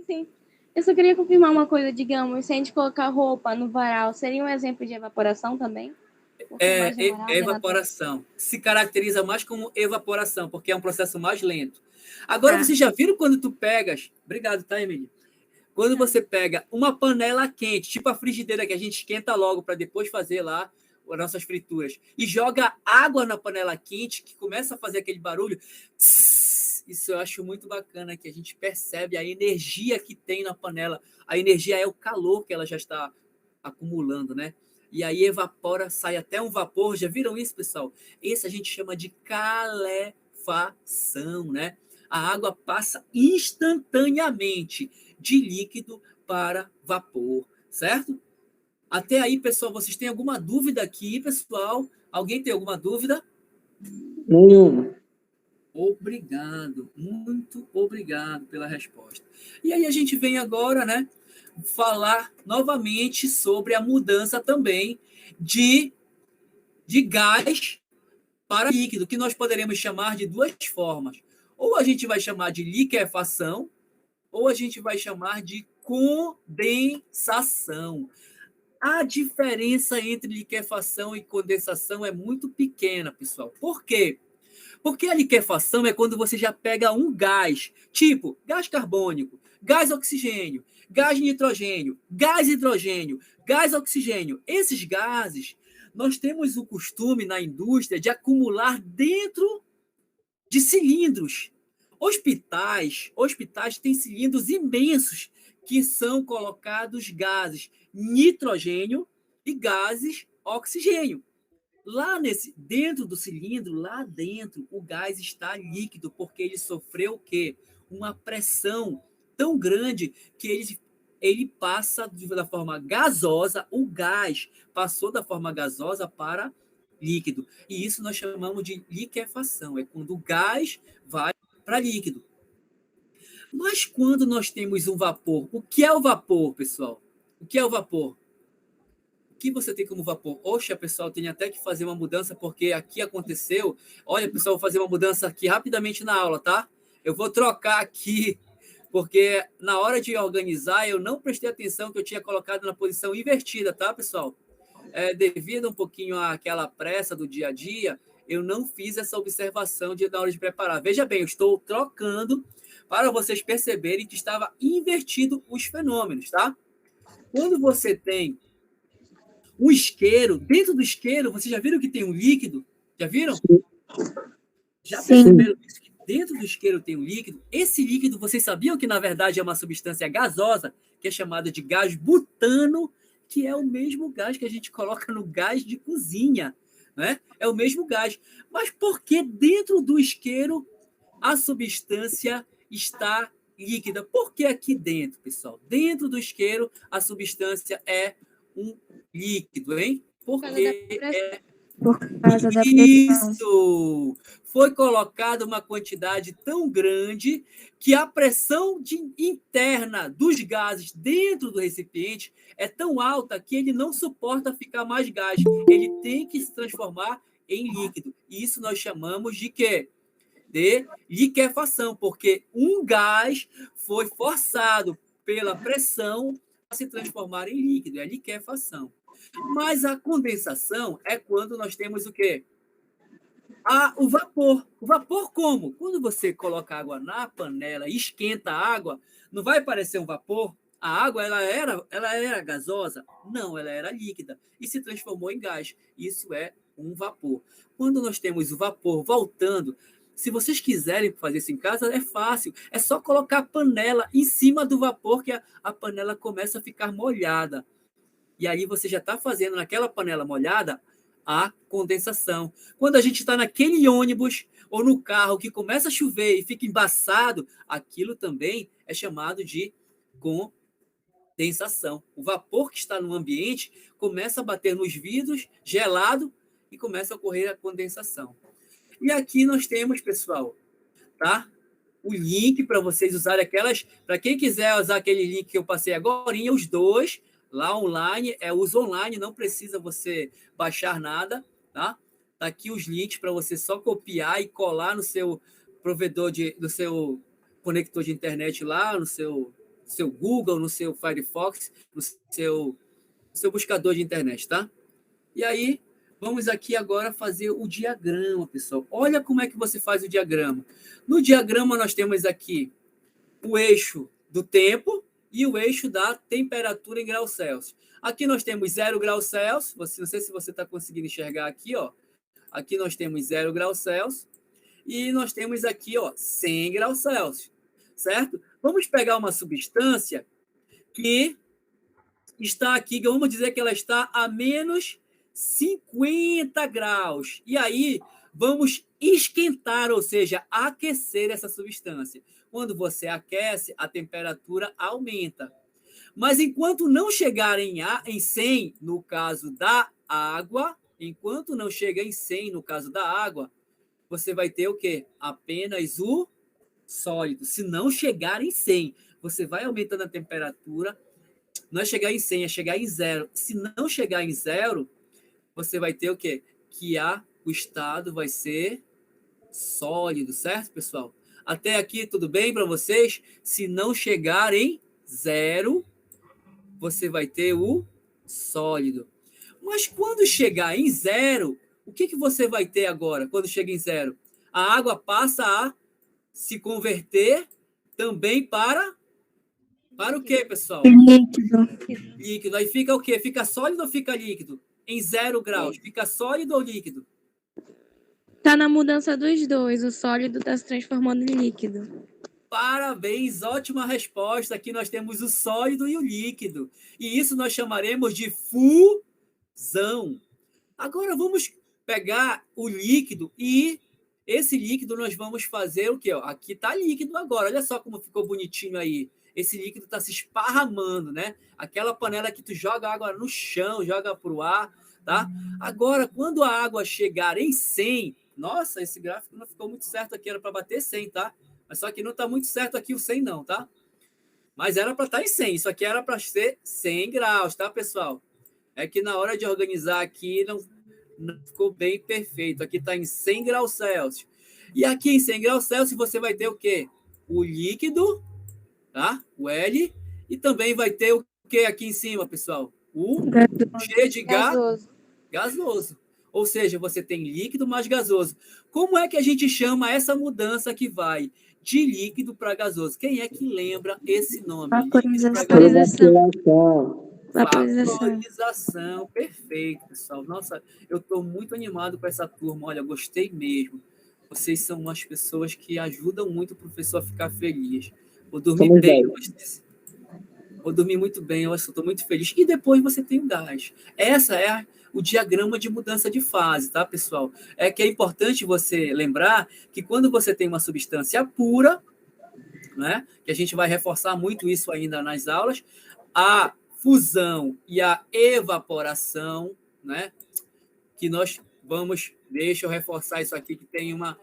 Sim. Eu só queria confirmar uma coisa, digamos, se a gente colocar roupa no varal, seria um exemplo de evaporação também? Evaporação. Se caracteriza mais como evaporação, porque é um processo mais lento. Agora, vocês já viram quando tu pegas... Obrigado, tá, Emily? Quando você pega uma panela quente, tipo a frigideira que a gente esquenta logo para depois fazer lá as nossas frituras, e joga água na panela quente, que começa a fazer aquele barulho, isso eu acho muito bacana, que a gente percebe a energia que tem na panela. A energia é o calor que ela já está acumulando, né? E aí evapora, sai até um vapor. Já viram isso, pessoal? Esse a gente chama de calefação, né? A água passa instantaneamente de líquido para vapor, certo? Até aí, pessoal, vocês têm alguma dúvida aqui, pessoal? Alguém tem alguma dúvida? Nenhuma. Obrigado, muito obrigado pela resposta. E aí a gente vem agora, né, falar novamente sobre a mudança também de gás para líquido, que nós poderemos chamar de duas formas. Ou a gente vai chamar de liquefação, ou a gente vai chamar de condensação. A diferença entre liquefação e condensação é muito pequena, pessoal. Por quê? Porque a liquefação é quando você já pega um gás, tipo gás carbônico, gás oxigênio, gás nitrogênio, gás hidrogênio, gás oxigênio. Esses gases, nós temos o costume na indústria de acumular dentro de cilindros. Hospitais têm cilindros imensos que são colocados gases nitrogênio e gases oxigênio. Dentro do cilindro, lá dentro, o gás está líquido, porque ele sofreu o quê? Uma pressão tão grande que ele passa da forma gasosa, o gás passou da forma gasosa para líquido. E isso nós chamamos de liquefação, é quando o gás vai para líquido. Mas quando nós temos um vapor, o que é o vapor, pessoal? O que é o vapor? O que você tem como vapor? Oxa, pessoal, tem até que fazer uma mudança, porque aqui aconteceu... Olha, pessoal, vou fazer uma mudança aqui rapidamente na aula, tá? Eu vou trocar aqui, porque na hora de organizar, eu não prestei atenção que eu tinha colocado na posição invertida, tá, pessoal? Devido um pouquinho àquela pressa do dia a dia, eu não fiz essa observação na hora de preparar. Veja bem, eu estou trocando para vocês perceberem que estava invertido os fenômenos, tá? Quando você tem um isqueiro, dentro do isqueiro, vocês já viram que tem um líquido? Já viram? Já perceberam isso? Que dentro do isqueiro tem um líquido? Esse líquido, vocês sabiam que, na verdade, é uma substância gasosa, que é chamada de gás butano, que é o mesmo gás que a gente coloca no gás de cozinha, né? É o mesmo gás. Mas por que dentro do isqueiro a substância está líquida? Por que aqui dentro, pessoal? Dentro do isqueiro a substância é um líquido, hein? Porque Por causa da pressão. isso foi colocada uma quantidade tão grande que a pressão interna dos gases dentro do recipiente é tão alta que ele não suporta ficar mais gás. Ele tem que se transformar em líquido. E isso nós chamamos de quê? De liquefação, porque um gás foi forçado pela pressão a se transformar em líquido. É liquefação. Mas a condensação é quando nós temos o quê? O vapor. O vapor como? Quando você coloca água na panela e esquenta a água, não vai parecer um vapor? A água ela era gasosa? Não, ela era líquida e se transformou em gás. Isso é um vapor. Quando nós temos o vapor voltando, se vocês quiserem fazer isso em casa, é fácil. É só colocar a panela em cima do vapor que a panela começa a ficar molhada. E aí você já está fazendo naquela panela molhada a condensação. Quando a gente está naquele ônibus ou no carro que começa a chover e fica embaçado, aquilo também é chamado de condensação. O vapor que está no ambiente começa a bater nos vidros, gelado, e começa a ocorrer a condensação. E aqui nós temos, pessoal, tá? O link para vocês usarem aquelas... Para quem quiser usar aquele link que eu passei agora, os dois... Lá online, é uso online, não precisa você baixar nada, tá? Tá aqui os links para você só copiar e colar no seu provedor, no seu conector de internet lá, no seu Google, no seu Firefox, no seu buscador de internet, tá? E aí, vamos aqui agora fazer o diagrama, pessoal. Olha como é que você faz o diagrama. No diagrama, nós temos aqui o eixo do tempo, e o eixo da temperatura em graus Celsius. Aqui nós temos 0 graus Celsius, não sei se você está conseguindo enxergar aqui, ó. Aqui nós temos 0 graus Celsius, e nós temos aqui, ó, 100 graus Celsius, certo? Vamos pegar uma substância que está aqui, vamos dizer que ela está a menos 50 graus, e aí vamos esquentar, ou seja, aquecer essa substância. Quando você aquece, a temperatura aumenta. Mas enquanto não chegar em 100, no caso da água, enquanto não chega em 100, no caso da água, você vai ter o quê? Apenas o sólido. Se não chegar em 100, você vai aumentando a temperatura. Não é chegar em 100, é chegar em 0. Se não chegar em 0, você vai ter o quê? Que o estado vai ser sólido, certo, pessoal? Até aqui, tudo bem para vocês? Se não chegar em 0, você vai ter o sólido. Mas quando chegar em 0, o que você vai ter agora, quando chega em 0? A água passa a se converter também para o quê, pessoal? Líquido. Líquido. Aí fica o quê? Fica sólido ou fica líquido? Em 0 graus, fica sólido ou líquido? Tá na mudança dos dois. O sólido está se transformando em líquido. Parabéns, ótima resposta. Aqui nós temos o sólido e o líquido. E isso nós chamaremos de fusão. Agora vamos pegar o líquido e esse líquido nós vamos fazer o quê? Aqui está líquido agora. Olha só como ficou bonitinho aí. Esse líquido está se esparramando, né? Aquela panela que tu joga água no chão, joga para o ar, tá? Agora, quando a água chegar em 100... Nossa, esse gráfico não ficou muito certo aqui. Era para bater 100, tá? Mas só que não está muito certo aqui o 100 não, tá? Mas era para estar em 100. Isso aqui era para ser 100 graus, tá, pessoal? É que na hora de organizar aqui não ficou bem perfeito. Aqui está em 100 graus Celsius. E aqui em 100 graus Celsius você vai ter o quê? O líquido, tá? O L. E também vai ter o que aqui em cima, pessoal? O cheio de gasoso. Ou seja, você tem líquido mais gasoso. Como é que a gente chama essa mudança que vai de líquido para gasoso? Quem é que lembra esse nome? Vaporização. Perfeito, pessoal. Nossa, eu estou muito animado com essa turma. Olha, gostei mesmo. Vocês são umas pessoas que ajudam muito o professor a ficar feliz. Vou dormir bem hoje. Vou dormir muito bem, eu estou muito feliz. E depois você tem o gás. Essa é o diagrama de mudança de fase, tá, pessoal? É que é importante você lembrar que quando você tem uma substância pura, né, que a gente vai reforçar muito isso ainda nas aulas, a fusão e a evaporação, né, que nós vamos... Deixa eu reforçar isso aqui, que tem uma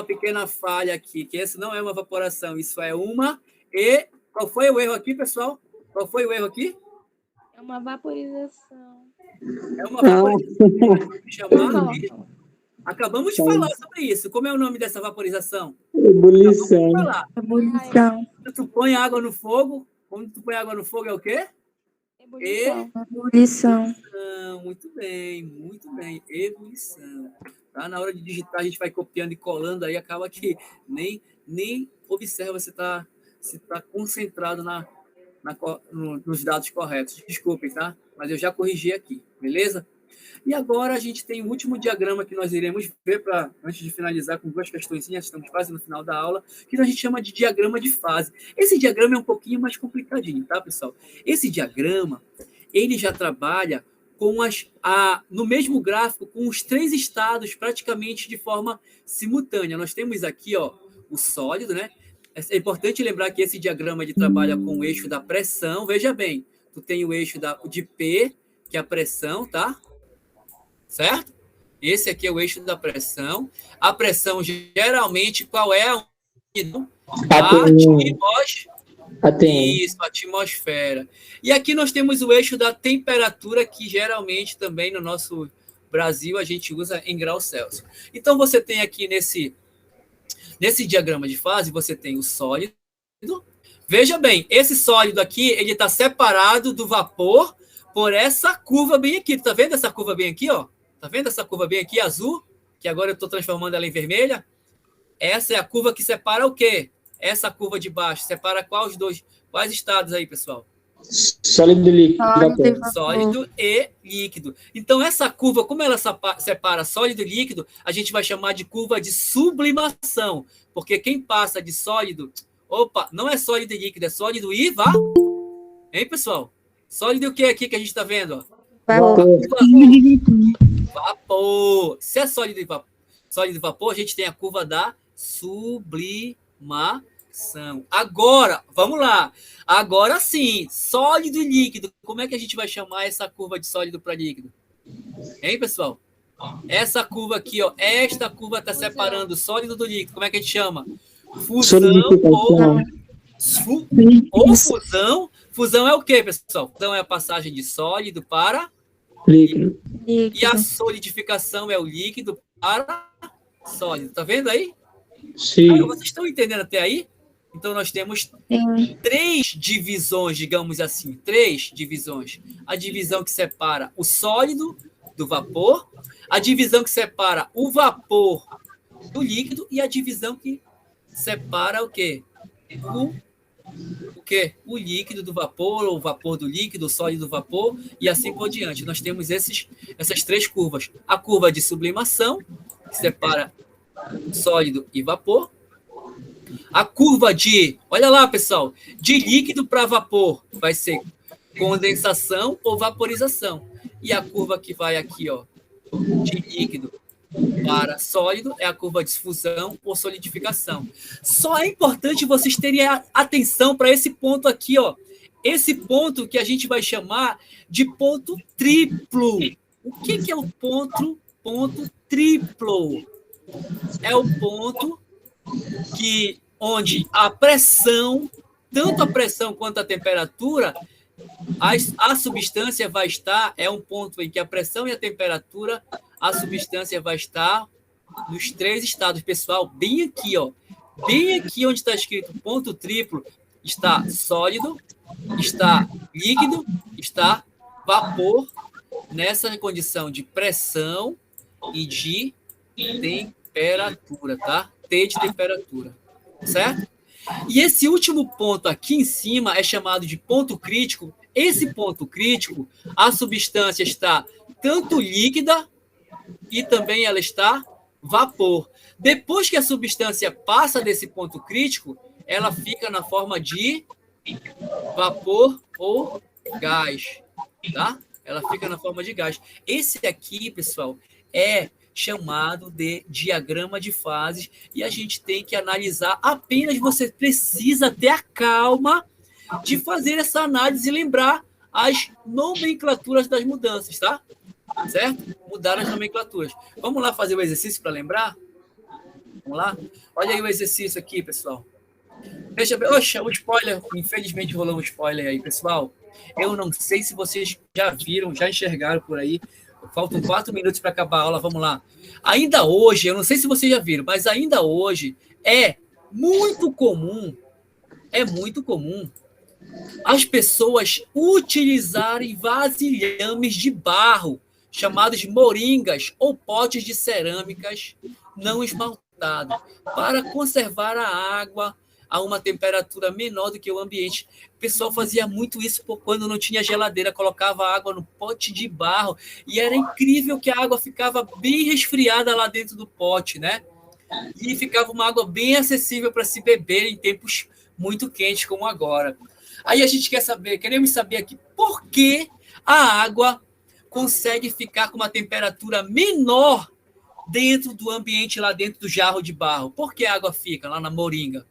pequena falha aqui, que esse não é uma evaporação, isso é uma... Qual foi o erro aqui, pessoal? Qual foi o erro aqui? É uma vaporização. É uma vaporização. Acabamos de falar sobre isso. Como é o nome dessa vaporização? Ebulição. Ebulição. Quando tu põe água no fogo, é o quê? Ebulição. Ebulição. Muito bem, ebulição. Tá? Na hora de digitar, a gente vai copiando e colando, aí acaba que nem observa se está concentrado nos dados corretos. Desculpem, tá? Mas eu já corrigi aqui, beleza? E agora a gente tem o último diagrama que nós iremos ver, antes de finalizar com 2 questõezinhas, estamos quase no final da aula, que a gente chama de diagrama de fase. Esse diagrama é um pouquinho mais complicadinho, tá, pessoal? Esse diagrama, ele já trabalha com no mesmo gráfico, com os 3 estados praticamente de forma simultânea. Nós temos aqui, ó, o sólido, né? É importante lembrar que esse diagrama ele trabalha com o eixo da pressão. Veja bem, tu tem o eixo de P, que é a pressão, tá? Certo? Esse aqui é o eixo da pressão. A pressão, geralmente, qual é a unidade? Isso, a atmosfera. E aqui nós temos o eixo da temperatura, que geralmente também no nosso Brasil a gente usa em graus Celsius. Então, você tem aqui nesse diagrama de fase, você tem o sólido. Veja bem, esse sólido aqui, ele está separado do vapor por essa curva bem aqui. Tá vendo essa curva bem aqui, ó? Tá vendo essa curva bem aqui, azul? Que agora eu estou transformando ela em vermelha. Essa é a curva que separa o quê? Essa curva de baixo. Separa quais estados aí, pessoal? Sólido e líquido. Sólido e líquido. Então, essa curva, como ela separa sólido e líquido, a gente vai chamar de curva de sublimação. Porque quem passa de sólido... Opa, não é sólido e líquido, é sólido e Hein, pessoal? Sólido e o que aqui que a gente está vendo? Vapor. Se é sólido e vapor, a gente tem a curva da sublimação. Agora, vamos lá. Agora sim, sólido e líquido. Como é que a gente vai chamar essa curva de sólido para líquido? Hein, pessoal? Essa curva aqui, ó. Esta curva está separando o sólido do líquido. Como é que a gente chama? Fusão ou fusão. Fusão é o quê, pessoal? Fusão é a passagem de sólido para líquido. E a solidificação é o líquido para sólido. Tá vendo aí? Sim. Vocês estão entendendo até aí? Então, nós temos 3 divisões, digamos assim. 3 divisões. A divisão que separa o sólido do vapor, a divisão que separa o vapor do líquido e a divisão que separa o quê? O quê? O líquido do vapor, ou o vapor do líquido, o sólido do vapor, e assim por diante. Nós temos essas 3 curvas. A curva de sublimação, que separa sólido e vapor. A curva olha lá, pessoal, de líquido para vapor vai ser condensação ou vaporização. E a curva que vai aqui, ó, de líquido para sólido é a curva de fusão ou solidificação. Só é importante vocês terem atenção para esse ponto aqui, ó. Esse ponto que a gente vai chamar de ponto triplo. O que é o ponto triplo? É o ponto onde a pressão, tanto a pressão quanto a temperatura, a substância vai estar, é um ponto em que a pressão e a temperatura, a substância vai estar nos 3 estados, pessoal, bem aqui, ó. Bem aqui onde está escrito ponto triplo, está sólido, está líquido, está vapor, nessa condição de pressão e de temperatura, tá? T de temperatura, certo? E esse último ponto aqui em cima é chamado de ponto crítico. Esse ponto crítico, a substância está tanto líquida e também ela está vapor. Depois que a substância passa desse ponto crítico, ela fica na forma de vapor ou gás, tá? Ela fica na forma de gás. Esse aqui, pessoal, é chamado de diagrama de fases e a gente tem que analisar. Apenas você precisa ter a calma de fazer essa análise e lembrar as nomenclaturas das mudanças, tá? Certo? Mudar as nomenclaturas. Vamos lá fazer o exercício para lembrar? Vamos lá? Olha aí o exercício aqui, pessoal. Deixa eu ver. Oxa, o spoiler. Infelizmente rolou um spoiler aí, pessoal. Eu não sei se vocês já viram, já enxergaram por aí. Faltam 4 minutos para acabar a aula, vamos lá. Ainda hoje, eu não sei se vocês já viram, mas ainda hoje é muito comum as pessoas utilizarem vasilhames de barro chamados moringas ou potes de cerâmicas não esmaltados, para conservar a água a uma temperatura menor do que o ambiente. O pessoal fazia muito isso quando não tinha geladeira, colocava água no pote de barro, e era incrível que a água ficava bem resfriada lá dentro do pote, né? E ficava uma água bem acessível para se beber em tempos muito quentes como agora. Aí a gente queremos saber aqui por que a água consegue ficar com uma temperatura menor dentro do ambiente, lá dentro do jarro de barro. Por que a água fica lá na moringa?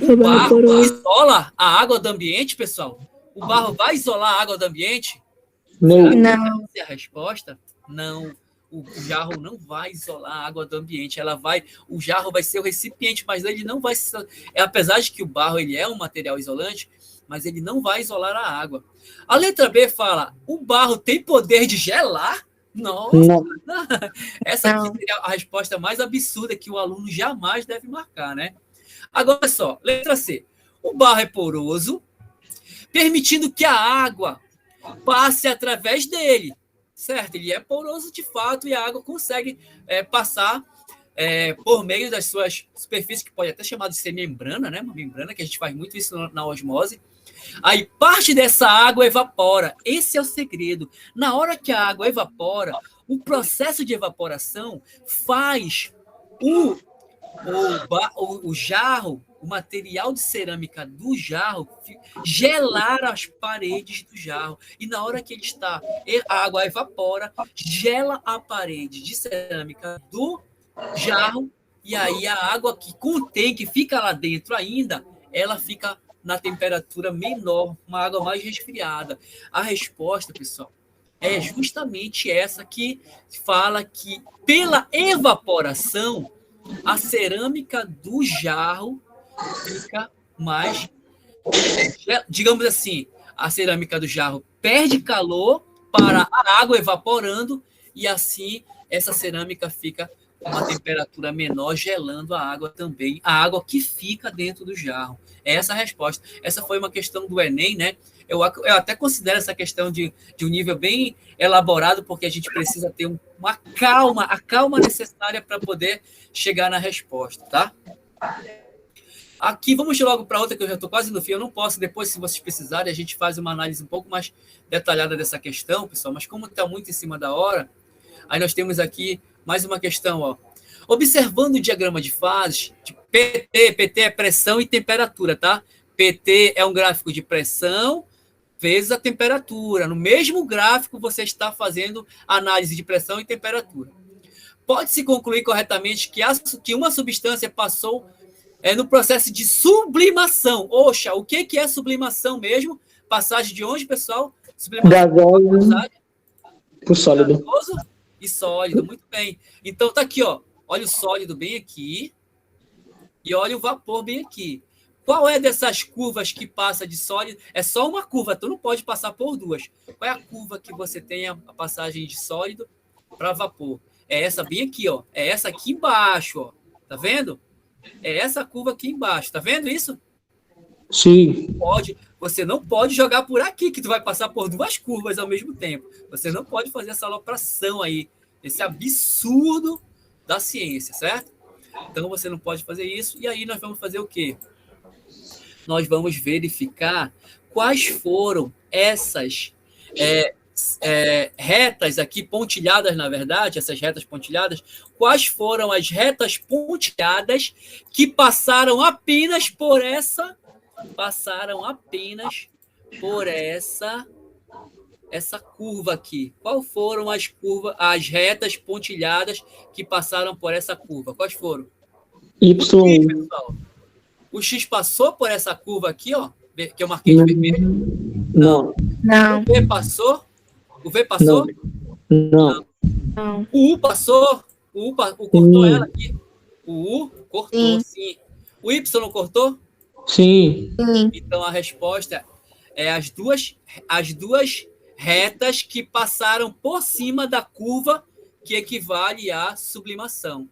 O barro isola a água do ambiente, pessoal? O barro vai isolar a água do ambiente? Não. Não. Essa é a resposta? Não. O jarro não vai isolar a água do ambiente. O jarro vai ser o recipiente, mas ele não vai. Apesar de que o barro ele é um material isolante, mas ele não vai isolar a água. A letra B fala: o barro tem poder de gelar? Nossa! Não. Essa aqui seria a resposta mais absurda que o aluno jamais deve marcar, né? Agora só, letra C. O barro é poroso, permitindo que a água passe através dele. Certo? Ele é poroso de fato e a água consegue passar por meio das suas superfícies, que pode até chamar de ser membrana, né? Uma membrana, que a gente faz muito isso na osmose. Aí parte dessa água evapora. Esse é o segredo. Na hora que a água evapora, o processo de evaporação faz o jarro, o material de cerâmica do jarro, gelar as paredes do jarro. E na hora que a água evapora, gela a parede de cerâmica do jarro, e aí a água que contém, que fica lá dentro ainda, ela fica na temperatura menor, uma água mais resfriada. A resposta, pessoal, é justamente essa que fala que, pela evaporação, a cerâmica do jarro fica mais, digamos assim, a cerâmica do jarro perde calor para a água evaporando, e assim essa cerâmica fica com uma temperatura menor, gelando a água também, a água que fica dentro do jarro. É essa a resposta. Essa foi uma questão do Enem, né? Eu até considero essa questão de um nível bem elaborado, porque a gente precisa ter a calma necessária para poder chegar na resposta, tá? Aqui, vamos logo para outra, que eu já estou quase no fim. Eu não posso, depois, se vocês precisarem, a gente faz uma análise um pouco mais detalhada dessa questão, pessoal, mas como está muito em cima da hora, aí nós temos aqui mais uma questão, ó. Observando o diagrama de fases, de PT é pressão e temperatura, tá? PT é um gráfico de pressão vezes a temperatura. No mesmo gráfico, você está fazendo análise de pressão e temperatura. Pode-se concluir corretamente que uma substância passou no processo de sublimação. Oxa, o que é sublimação mesmo? Passagem de onde, pessoal? Gasoso para o sólido. Gasoso e sólido, muito bem. Então, tá aqui, ó. Olha o sólido bem aqui e olha o vapor bem aqui. Qual é dessas curvas que passa de sólido? É só uma curva, tu não pode passar por duas. Qual é a curva que você tem a passagem de sólido para vapor? É essa bem aqui, ó. É essa aqui embaixo, ó. Tá vendo? É essa curva aqui embaixo. Tá vendo isso? Sim. Você não pode jogar por aqui, que tu vai passar por duas curvas ao mesmo tempo. Você não pode fazer essa alopração aí, esse absurdo da ciência, certo? Então, você não pode fazer isso. E aí, nós vamos fazer o quê? Nós vamos verificar quais foram essas retas aqui, pontilhadas, na verdade, essas retas pontilhadas, quais foram as retas pontilhadas que passaram apenas por essa curva aqui. Qual foram as retas pontilhadas que passaram por essa curva? Quais foram? Y. Pessoal, o X passou por essa curva aqui, ó, que eu marquei de vermelho? Não. Não. O V passou? O V passou? Não. Não. O U passou? O U cortou ela aqui? O U cortou, sim. O Y cortou? Sim. Então, a resposta é as duas retas que passaram por cima da curva que equivale à sublimação.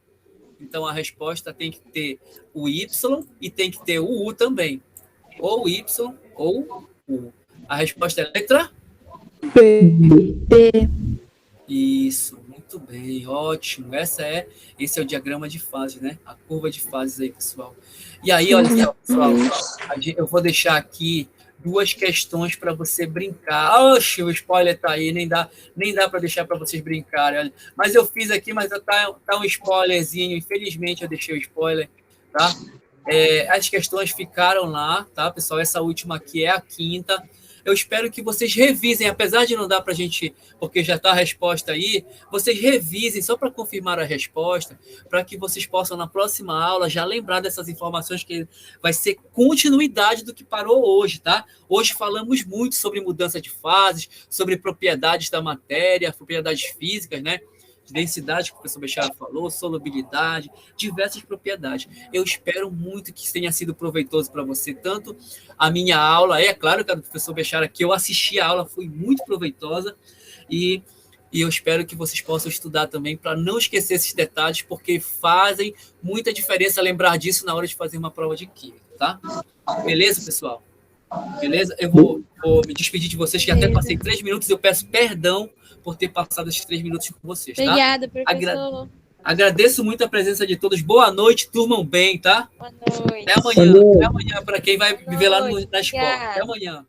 Então, a resposta tem que ter o Y e tem que ter o U também. Ou Y ou U. A resposta é letra B. Isso, muito bem, ótimo. Esse é o diagrama de fases, né? A curva de fases aí, pessoal. E aí, olha só, pessoal, eu vou deixar aqui 2 questões para você brincar. Oxe, o spoiler tá aí, nem dá para deixar para vocês brincarem. Olha. Mas eu fiz aqui, mas tá um spoilerzinho. Infelizmente, eu deixei o spoiler, tá? As questões ficaram lá, tá, pessoal? Essa última aqui é a 5ª. Eu espero que vocês revisem, apesar de não dar para a gente, porque já está a resposta aí, vocês revisem só para confirmar a resposta, para que vocês possam, na próxima aula, já lembrar dessas informações, que vai ser continuidade do que parou hoje, tá? Hoje falamos muito sobre mudança de fases, sobre propriedades da matéria, propriedades físicas, né? Densidade, que o professor Bechara falou, solubilidade, diversas propriedades. Eu espero muito que tenha sido proveitoso para você, tanto a minha aula, é claro que a do professor Bechara, que eu assisti a aula, foi muito proveitosa, e eu espero que vocês possam estudar também, para não esquecer esses detalhes, porque fazem muita diferença lembrar disso na hora de fazer uma prova de química, tá? Beleza, pessoal? Beleza? Eu vou me despedir de vocês, que até passei 3 minutos, eu peço perdão por ter passado esses 3 minutos com vocês, tá? Obrigada, professor. Agradeço muito a presença de todos. Boa noite, durmam bem, tá? Boa noite. Até amanhã. Até amanhã, para quem vai viver lá na escola. Até amanhã.